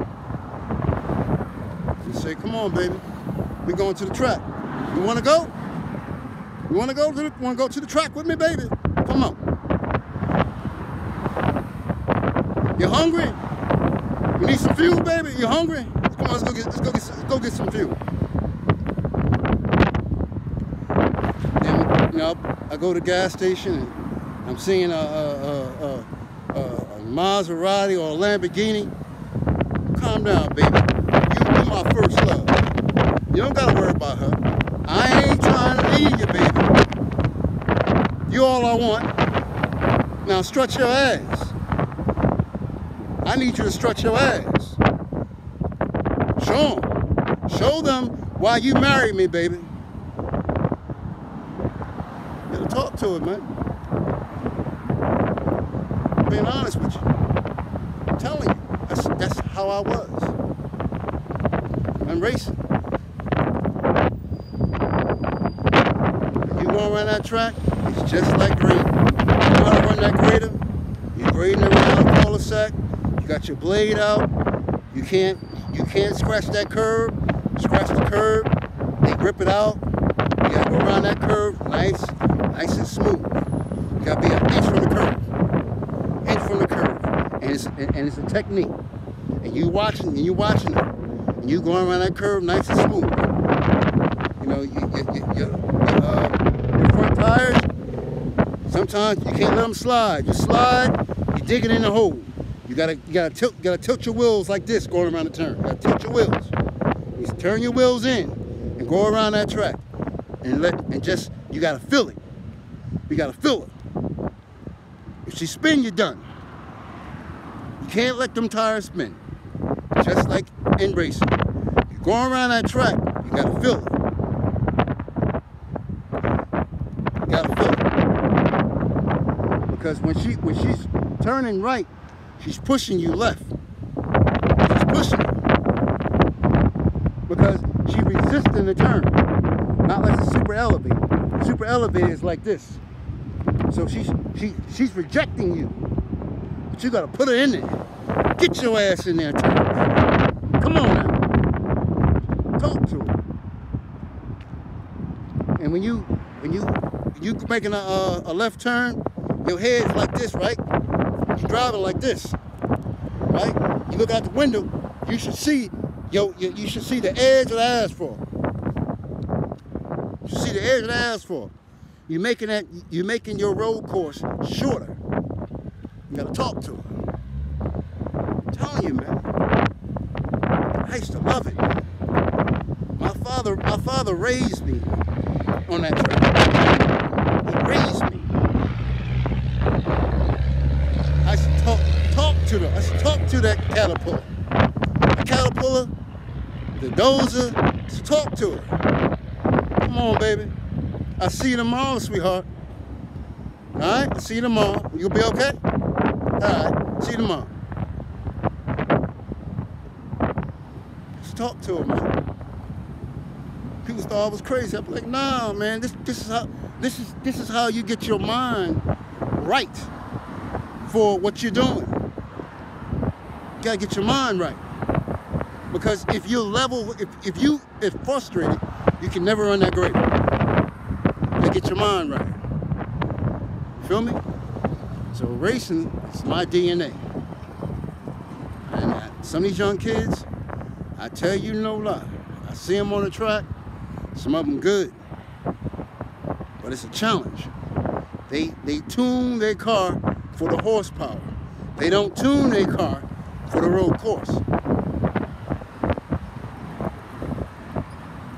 You say, come on, baby. We're going to the track. You want to go? You want to go to the track with me, baby? Come on. You hungry? You need some fuel, baby? You hungry? Come on, let's go get some fuel. Then, you know, I go to the gas station and I'm seeing a Maserati or a Lamborghini. Calm down, baby. You my first love. You don't gotta worry about her. I ain't trying to leave you, baby. You all I want. Now stretch your ass. I need you to stretch your ass. Show them. Show them why you married me, baby. You gotta talk to her, man. I'm being honest with you. I'm telling you. That's how I was. I'm racing. You going around that track, it's just like grading. You know how to run that grader? You're grading around a cul-de-sac. You got your blade out. You can't scratch that curb. Scratch the curb. They grip it out. You gotta go around that curve nice and smooth. You gotta be an inch from the curve. Inch from the curve. And it's a technique. And you watching it. And you going around that curve nice and smooth. You know, your front tires, sometimes you can't let them slide. You slide, you dig it in the hole. You gotta tilt your wheels like this going around the turn. You gotta tilt your wheels. You turn your wheels in and go around that track. You gotta feel it. You gotta feel it. If she spin, you're done. You can't let them tires spin. Just like in racing. You're going around that track, you gotta feel it. You gotta feel it. Because when she's turning right, she's pushing you left. She's pushing you. Because she's resisting the turn. Not like a super elevator. Super elevator is like this. So she's rejecting you. But you gotta put her in there. Get your ass in there, turn. Come on now. Talk to her. And when you making a left turn, your head's like this, right? You're driving like this, right? You look out the window, you should see you should see the edge of the asphalt. You should see the edge of the asphalt. You're making your road course shorter. You gotta talk to her. I'm telling you, man. I used to love it, man. My father raised me on that track. He raised me. I used to talk to them. I used to talk to that Caterpillar. The Caterpillar, the Dozer, just talk to her. Come on, baby. I'll see you tomorrow, sweetheart. All right? I'll see you tomorrow. You'll be okay? All right. See you tomorrow. Just talk to her, man. people thought I was crazy. I'm like, nah, man, this is how you get your mind right for what you're doing. You gotta get your mind right. Because if you're level, if you is frustrated, you can never run that grade. You gotta get your mind right. Feel me? So racing is my DNA. And some of these young kids, I tell you no lie, I see them on the track, some of them good, but it's a challenge. They tune their car for the horsepower. They don't tune their car for the road course.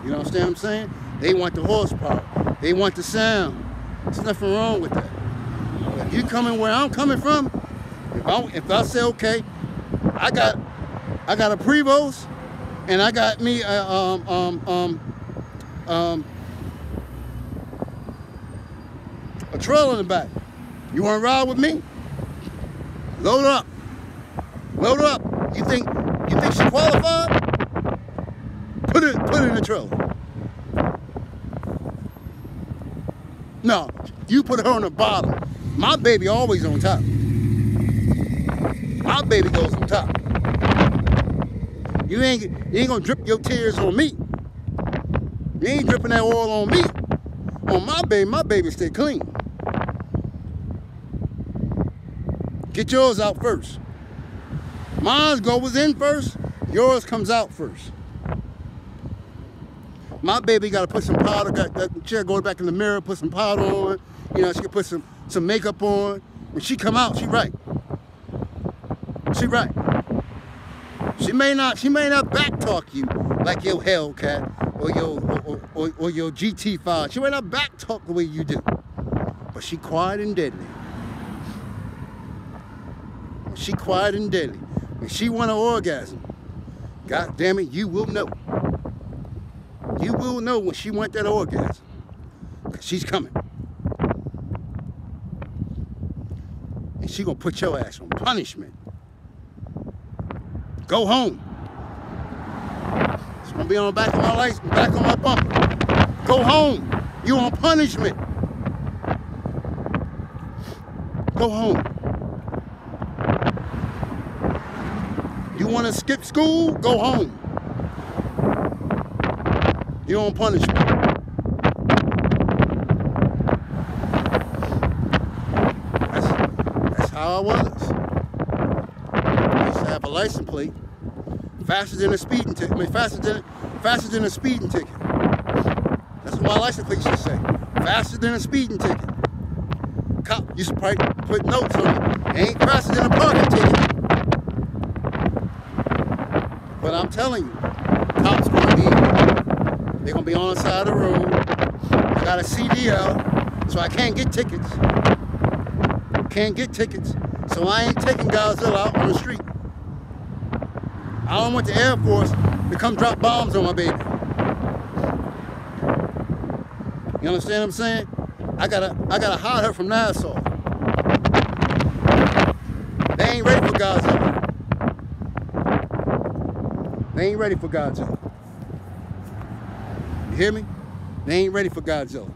You understand what I'm saying? They want the horsepower. They want the sound. There's nothing wrong with that. If you coming where I'm coming from, if I say, okay, I got a Prevost and I got me a trailer in the back. You want to ride with me? Load up. Load up. You think she qualified? Put it in the trailer. No, you put her on the bottom. My baby always on top. My baby goes on top. You ain't gonna drip your tears on me. You ain't dripping that oil on me. On my baby stay clean. Get yours out first. Mine goes in first, yours comes out first. My baby gotta put some powder, she gotta go back in the mirror, put some powder on, you know, she can put some makeup on. When she come out, she right. She right. She may not back talk you like your Hellcat or your GT5. She may not back talk the way you do. But she quiet and deadly. She quiet and deadly. When she want an orgasm, God damn it, you will know. You will know when she want that orgasm. Because she's coming. And she gonna put your ass on punishment. Go home. It's gonna be on the back of my license, back on my bumper. Go home. You on punishment. Go home. You wanna skip school? Go home. You on punishment. That's how I was. I used to have a license plate faster than a speeding ticket. I mean, faster than a speeding ticket. That's what my license plate should say. Faster than a speeding ticket. Cop used to probably put notes on it. It ain't faster than a parking ticket. But I'm telling you, cops they're gonna be on the side of the road. I got a CDL, so I can't get tickets. Can't get tickets. So I ain't taking Godzilla out on the street. I don't want the Air Force to come drop bombs on my baby. You understand what I'm saying? I gotta hide her from Nassau. They ain't ready for Godzilla. They ain't ready for Godzilla. You hear me? They ain't ready for Godzilla.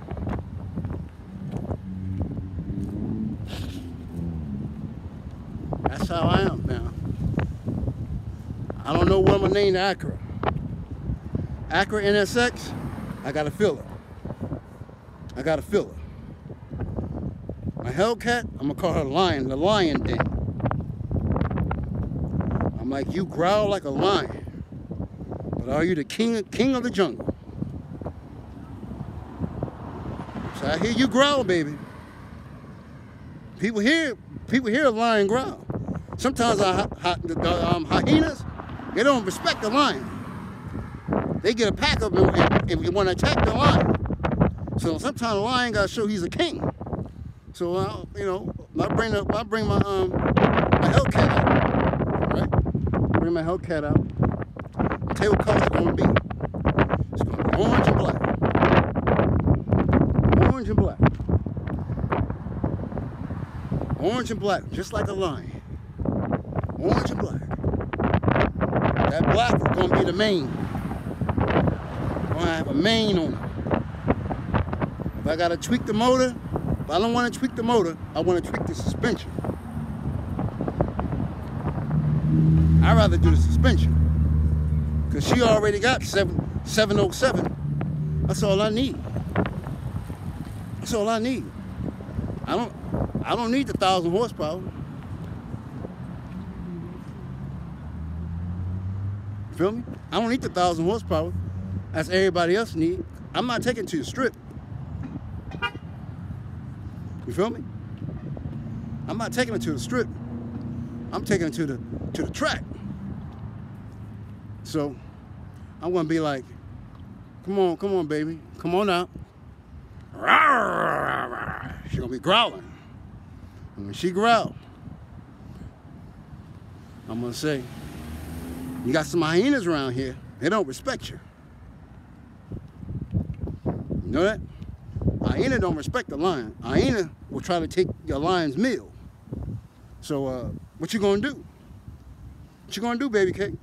That's how I am now. I don't know what I'm gonna name the Acura. Acura NSX, I got a filler. I got a filler. My Hellcat, I'm gonna call her Lion, the Lion Den. I'm like, you growl like a lion, but are you the king of the jungle? So I hear you growl, baby. People hear a lion growl. Sometimes hyenas, they don't respect the lion. They get a pack of them and want to attack the lion. So sometimes the lion gotta show he's a king. So you know, I bring my Hellcat out, right? Bring my Hellcat out. Tell you what color it's gonna be. It's gonna be orange and black. Orange and black. Orange and black, just like a lion. Orange and black. That black is gonna be the mane. want to have a main on it. If I got to tweak the motor, if I don't want to tweak the motor, I want to tweak the suspension. I'd rather do the suspension. Because she already got 707. That's all I need. That's all I need. I don't need the 1,000 horsepower. You feel me? I don't need the 1,000 horsepower as everybody else need. I'm not taking it to the strip. You feel me? I'm not taking it to the strip. I'm taking it to the track. So I'm gonna be like, come on, baby, come on out. She's gonna be growling. And when she growl, I'm gonna say, you got some hyenas around here, they don't respect you. You know that? Hyena don't respect the lion. Hyena will try to take your lion's meal. So what you gonna do? What you gonna do, baby cake?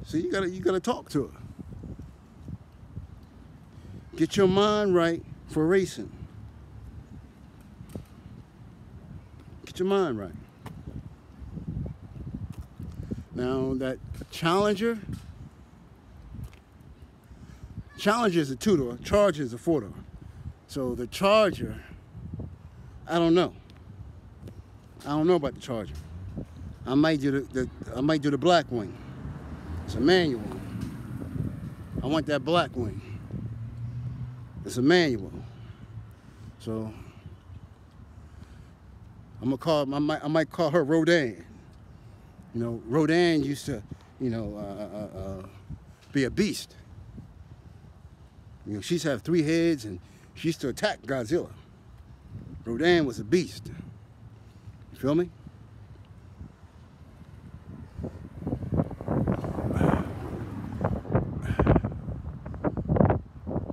See, you gotta talk to her. Get your mind right for racing. Get your mind right. Now that Challenger is a two-door, Charger is a four-door. So the Charger, I don't know. I don't know about the Charger. I might do the black wing. It's a manual. I want that black wing. It's a manual. So I might call her Rodan. You know, Rodan used to, be a beast. You know, she's had 3 heads and she used to attack Godzilla. Rodan was a beast. You feel me?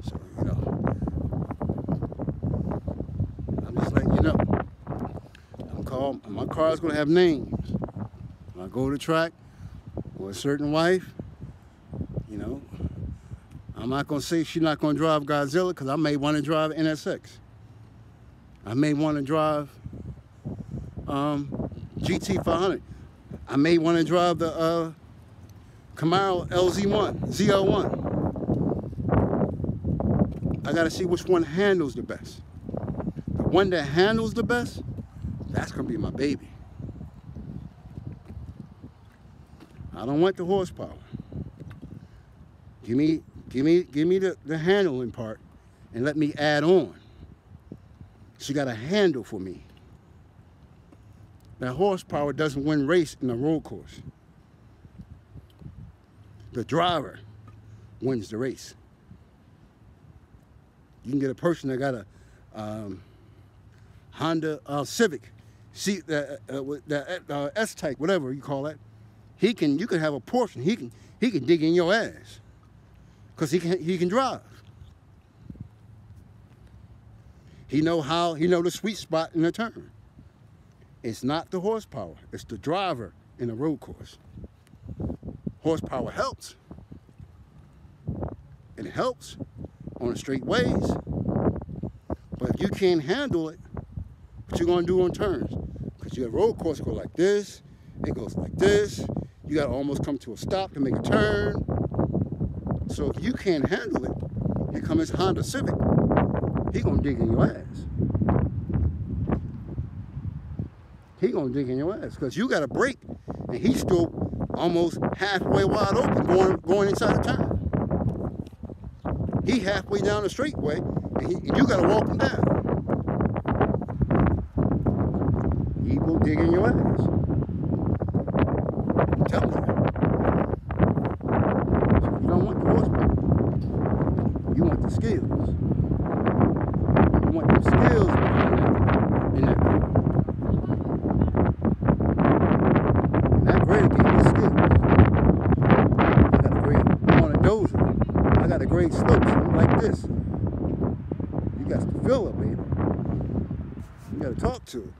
So, I'm just letting you know. My car's gonna have names. When I go to the track with a certain wife, I'm not going to say she's not going to drive Godzilla because I may want to drive NSX. I may want to drive GT500. I may want to drive the Camaro ZL1. I got to see which one handles the best. The one that handles the best, that's going to be my baby. I don't want the horsepower. Give me the handling part and let me add on. She got a handle for me. That horsepower doesn't win race in a road course. The driver wins the race. You can get a person that got a Honda Civic, S-Type, whatever you call that. You can have a Porsche. He can dig in your ass. Because he can drive. He know the sweet spot in the turn. It's not the horsepower, it's the driver in a road course. Horsepower helps. It helps on the straight ways. But if you can't handle it, what you gonna do on turns? Because your road course go like this, it goes like this. You gotta almost come to a stop to make a turn. So if you can't handle it, here comes this Honda Civic. He gonna dig in your ass. He gonna dig in your ass because you got a brake and he's still almost halfway wide open going inside the turn. He halfway down the straightaway and you gotta walk him down. He will dig in your ass. I'm telling you. You don't want the horsepower. You want the skills. You want the skills in that car. And that grader gave me skills. I got a grade. I'm on a dozer. I got a grade slope, something like this. You got to feel it, baby. You got to talk to it.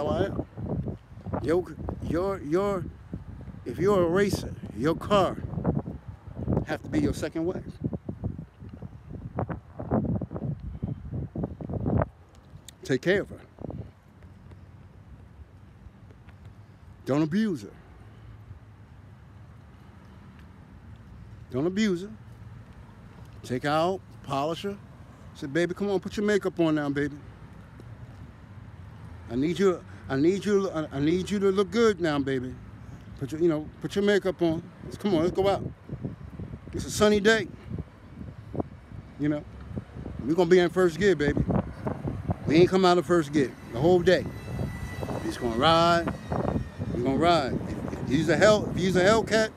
how I am. If you're a racer, your car have to be your second wife. Take care of her. Don't abuse her. Don't abuse her. Take her out, polish her. Say, baby, come on, put your makeup on now, baby. I need you to look good now, baby. Put your makeup on. Come on, let's go out. It's a sunny day. We're gonna be in first gear, baby. We ain't come out of first gear the whole day. We're just gonna ride. We're gonna ride. If you use a Hellcat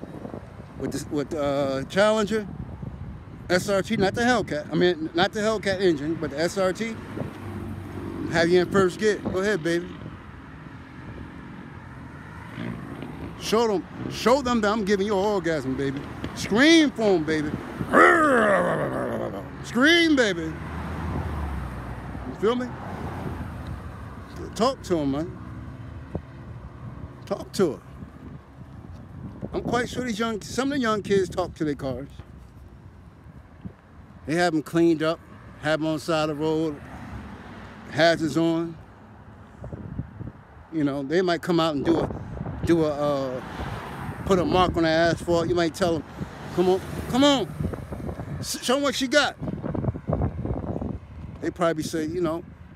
with Challenger SRT, not the Hellcat. I mean, not the Hellcat engine, but the SRT. Have you in first gear? Go ahead, baby. Show them that I'm giving you an orgasm, baby. Scream for them, baby. Scream, baby. You feel me? Talk to them, man. Talk to her. I'm quite sure some of the young kids talk to their cars. They have them cleaned up, have them on the side of the road, hazards on. They might come out and put a mark on the asphalt. You might tell them, come on, show them what she got. They probably say,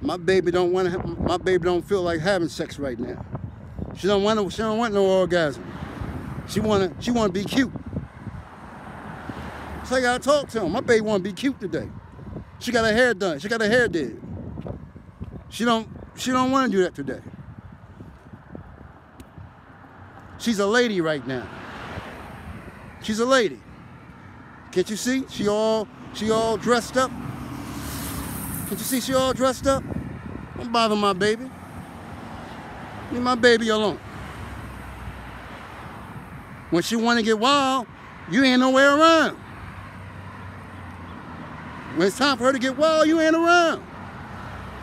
my baby don't feel like having sex right now. She don't want no orgasm. She wanna be cute. So I gotta talk to him. My baby wanna be cute today. She got her hair done. She got her hair did. She don't wanna do that today. She's a lady right now. She's a lady. Can't you see? She all dressed up. Can't you see she all dressed up? Don't bother my baby. Leave my baby alone. When she want to get wild, you ain't nowhere around. When it's time for her to get wild, you ain't around.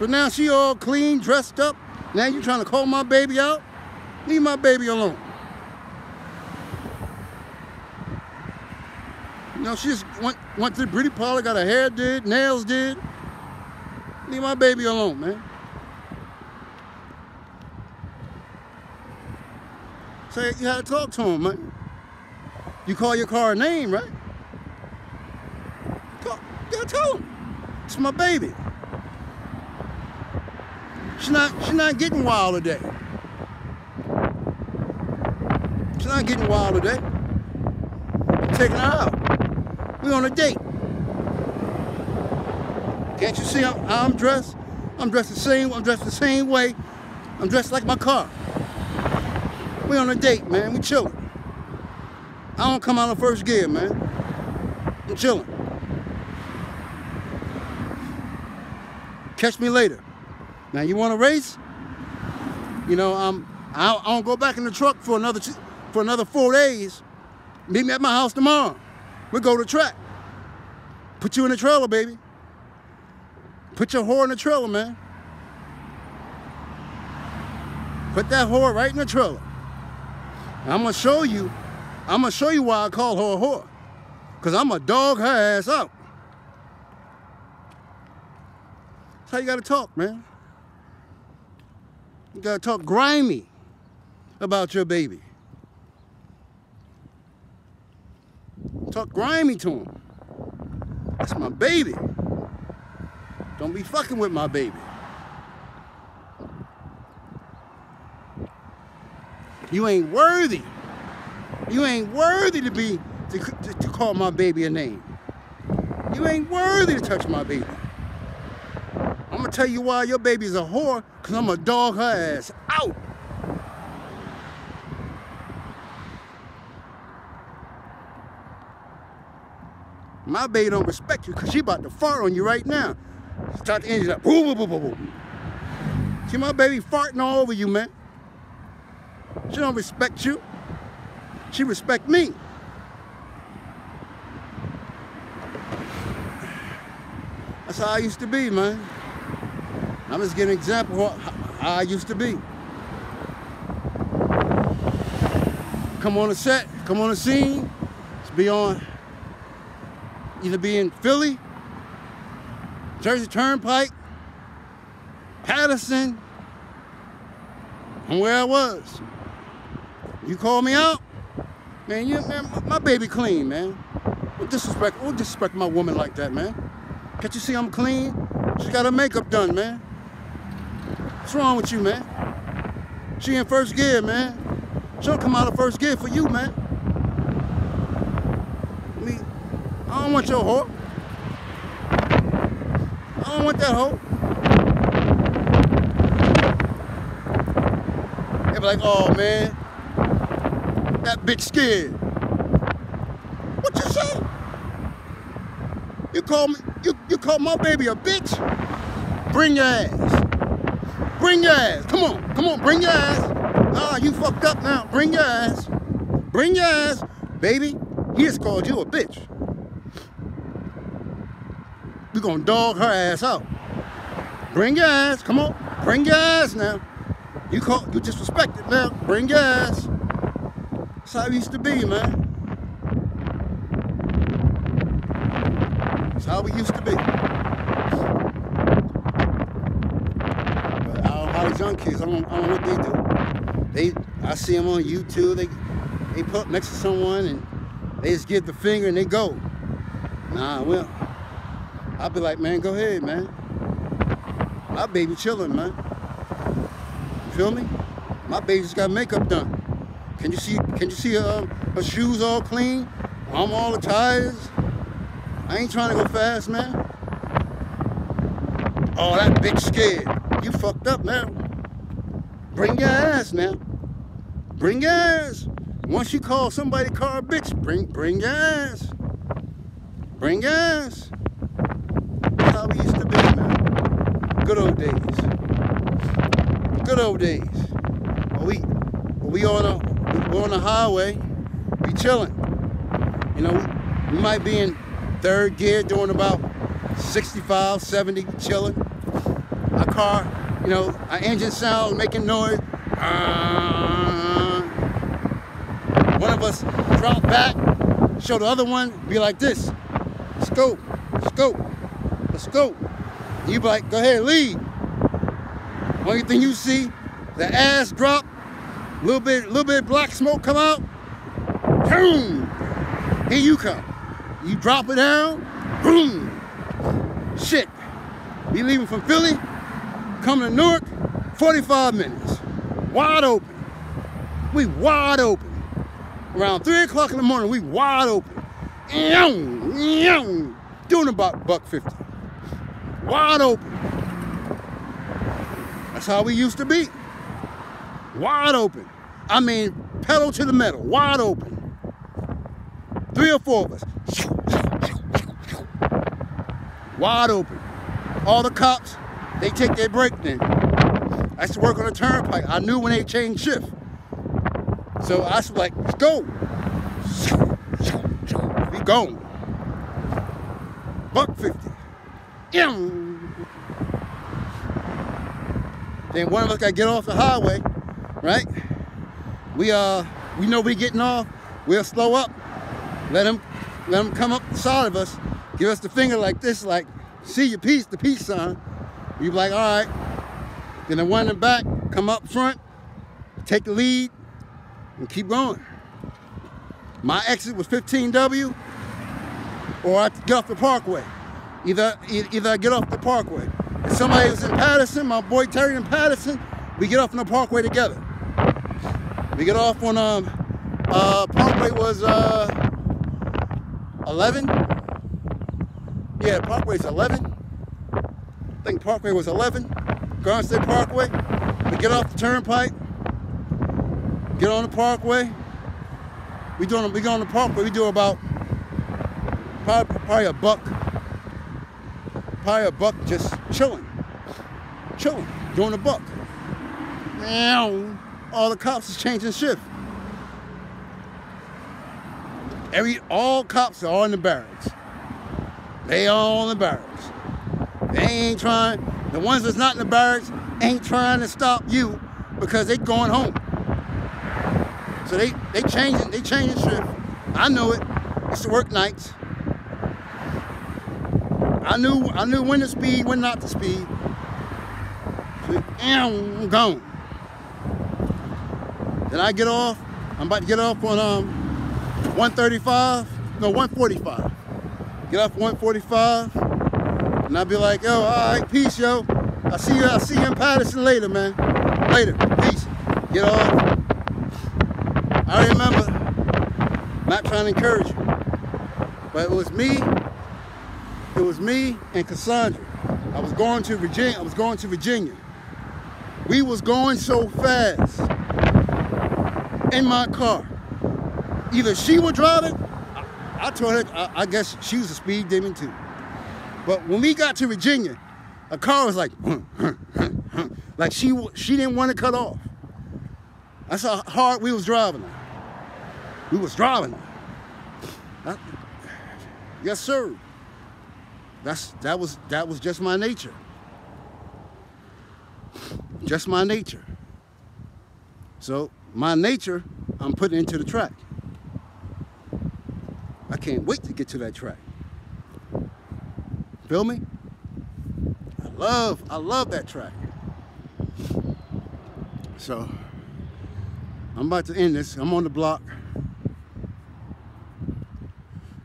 But now she all clean, dressed up. Now you trying to call my baby out? Leave my baby alone. She just went to the beauty parlor, got her hair did, nails did. Leave my baby alone, man. So you had to talk to him, man. You call your car a name, right? You gotta tell him. It's my baby. She's not getting wild today. She's not getting wild today. I'm taking her out. We're on a date. Can't you see how I'm dressed? I'm dressed the same way. I'm dressed like my car. We're on a date, man. We chilling. I don't come out of first gear, man. I'm chilling. Catch me later. Now you want to race? I don't go back in the truck for another 4 days. Meet me at my house tomorrow. We'll go to the track. Put you in the trailer, baby. Put your whore in the trailer, man. Put that whore right in the trailer. I'm gonna show you why I call her a whore. Because I'm gonna dog her ass out. That's how you gotta talk, man. You gotta talk grimy about your baby. Talk grimy to him. That's my baby. Don't be fucking with my baby. You ain't worthy. You ain't worthy to call my baby a name. You ain't worthy to touch my baby. I'm gonna tell you why your baby's a whore, because I'm gonna dog her ass out. My baby don't respect you because she about to fart on you right now. Start the engine up. Boom, boom, boom, boom, boom. See my baby farting all over you, man. She don't respect you. She respect me. That's how I used to be, man. I'm just giving an example of how I used to be. come on the set, come on the scene, either be in Philly, Jersey Turnpike, Patterson, and where I was. You call me out, man, my baby clean, man. Don't disrespect my woman like that, man. Can't you see I'm clean? She got her makeup done, man. What's wrong with you, man? She in first gear, man. She'll come out of first gear for you, man. I don't want your hoe. I don't want that hoe. They be like, oh, man, that bitch scared. What you say? You call my baby a bitch? Bring your ass. Bring your ass. Come on, bring your ass. Ah, you fucked up now. Bring your ass. Bring your ass. Baby, he just called you a bitch. We're gonna dog her ass out. Bring your ass. Come on. Bring your ass now. You disrespected now. Bring your ass. That's how it used to be, man. That's how we used to be. But how these young kids, I don't know what they do. I see them on YouTube. They put up next to someone and they just give the finger and they go. Nah, well, I'll be like, man, go ahead, man. My baby chilling, man. You feel me? My baby just got makeup done. Can you see her shoes all clean? I'm all the tires. I ain't trying to go fast, man. Oh, that bitch scared. You fucked up now. Bring your ass now. Bring your ass. Once you call somebody car a bitch, bring your ass. Bring your ass. That's how we used to be, man. Good old days. Good old days. We're on the highway, we chilling. You know, we might be in third gear doing about 65, 70, chilling. Our car, you know, our engine sound making noise. One of us drop back, show the other one, be like this. Let's go, let's go, let's go. You be like, go ahead, lead. Only thing you see, the ass drop, little bit of black smoke come out. Boom! Here you come. You drop it down. Boom! Shit. We leaving from Philly, coming to Newark, 45 minutes. Wide open. We wide open. Around 3 o'clock in the morning, we wide open. Doing about $1.50. Wide open. That's how we used to be. Wide open. I mean, pedal to the metal, wide open. 3 or 4 of us. Wide open. All the cops, they take their break then. I used to work on the turnpike. I knew when they changed shift. So I was like, let's go. We going. $1.50. Then one of us got to get off the highway, right? We know we getting off. We'll slow up. Let them come up the side of us. Give us the finger like this, like, see your piece, the peace sign. We be like, all right. Then the one in the back come up front, take the lead, and keep going. My exit was 15W, or I get off the Parkway. Either I get off the Parkway. If somebody was in Patterson, my boy Terry in Patterson, we get off on the Parkway together. We get off on Parkway was 11. Yeah, Parkway's 11. I think Parkway was 11. Garden State Parkway. We get off the turnpike. Get on the Parkway. We go on the Parkway. We do about probably a buck. Probably a buck just chilling, doing a buck. Meow. All the cops is changing shift. All cops are all in the barracks. They all in the barracks. They ain't trying. The ones that's not in the barracks ain't trying to stop you because they going home. So they changing shift. I know it. It's to work nights. I knew when to speed, when not to speed. So, I'm gone. Then I get off. I'm about to get off on 135. No, 145. Get off 145. And I'll be like, yo, all right, peace, yo. I'll see you in Patterson later, man. Later, peace. Get off. I remember, not trying to encourage you, but it was me and Cassandra. I was going to Virginia. We was going so fast in my car. Either she was driving, I told her, I guess she was a speed demon too. But when we got to Virginia, a car was like, like she didn't want to cut off. That's how hard we was driving. We was driving. Yes, sir. That was just my nature. Just my nature. So my nature, I'm putting into the track. I can't wait to get to that track. Feel me? I love that track. So I'm about to end this. I'm on the block.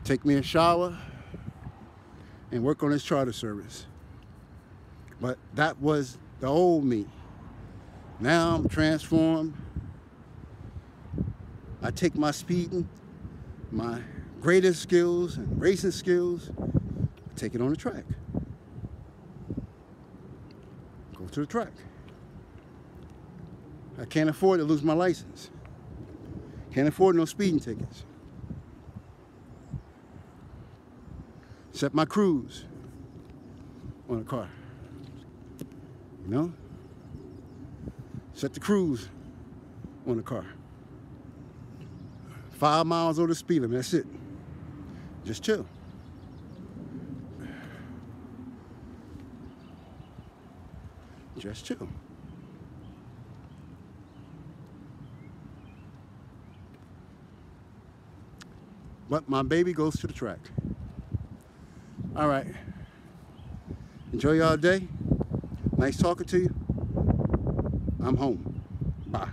Take me a shower and work on this charter service. But that was the old me. Now I'm transformed. I take my speeding, my greatest skills and racing skills, take it on the track. Go to the track. I can't afford to lose my license. Can't afford no speeding tickets. Set my cruise on the car. You know? Set the cruise on the car. 5 miles over the speed limit, that's it. Just chill. Just chill. But my baby goes to the track. All right. Enjoy y'all day. Nice talking to you. I'm home. Bye.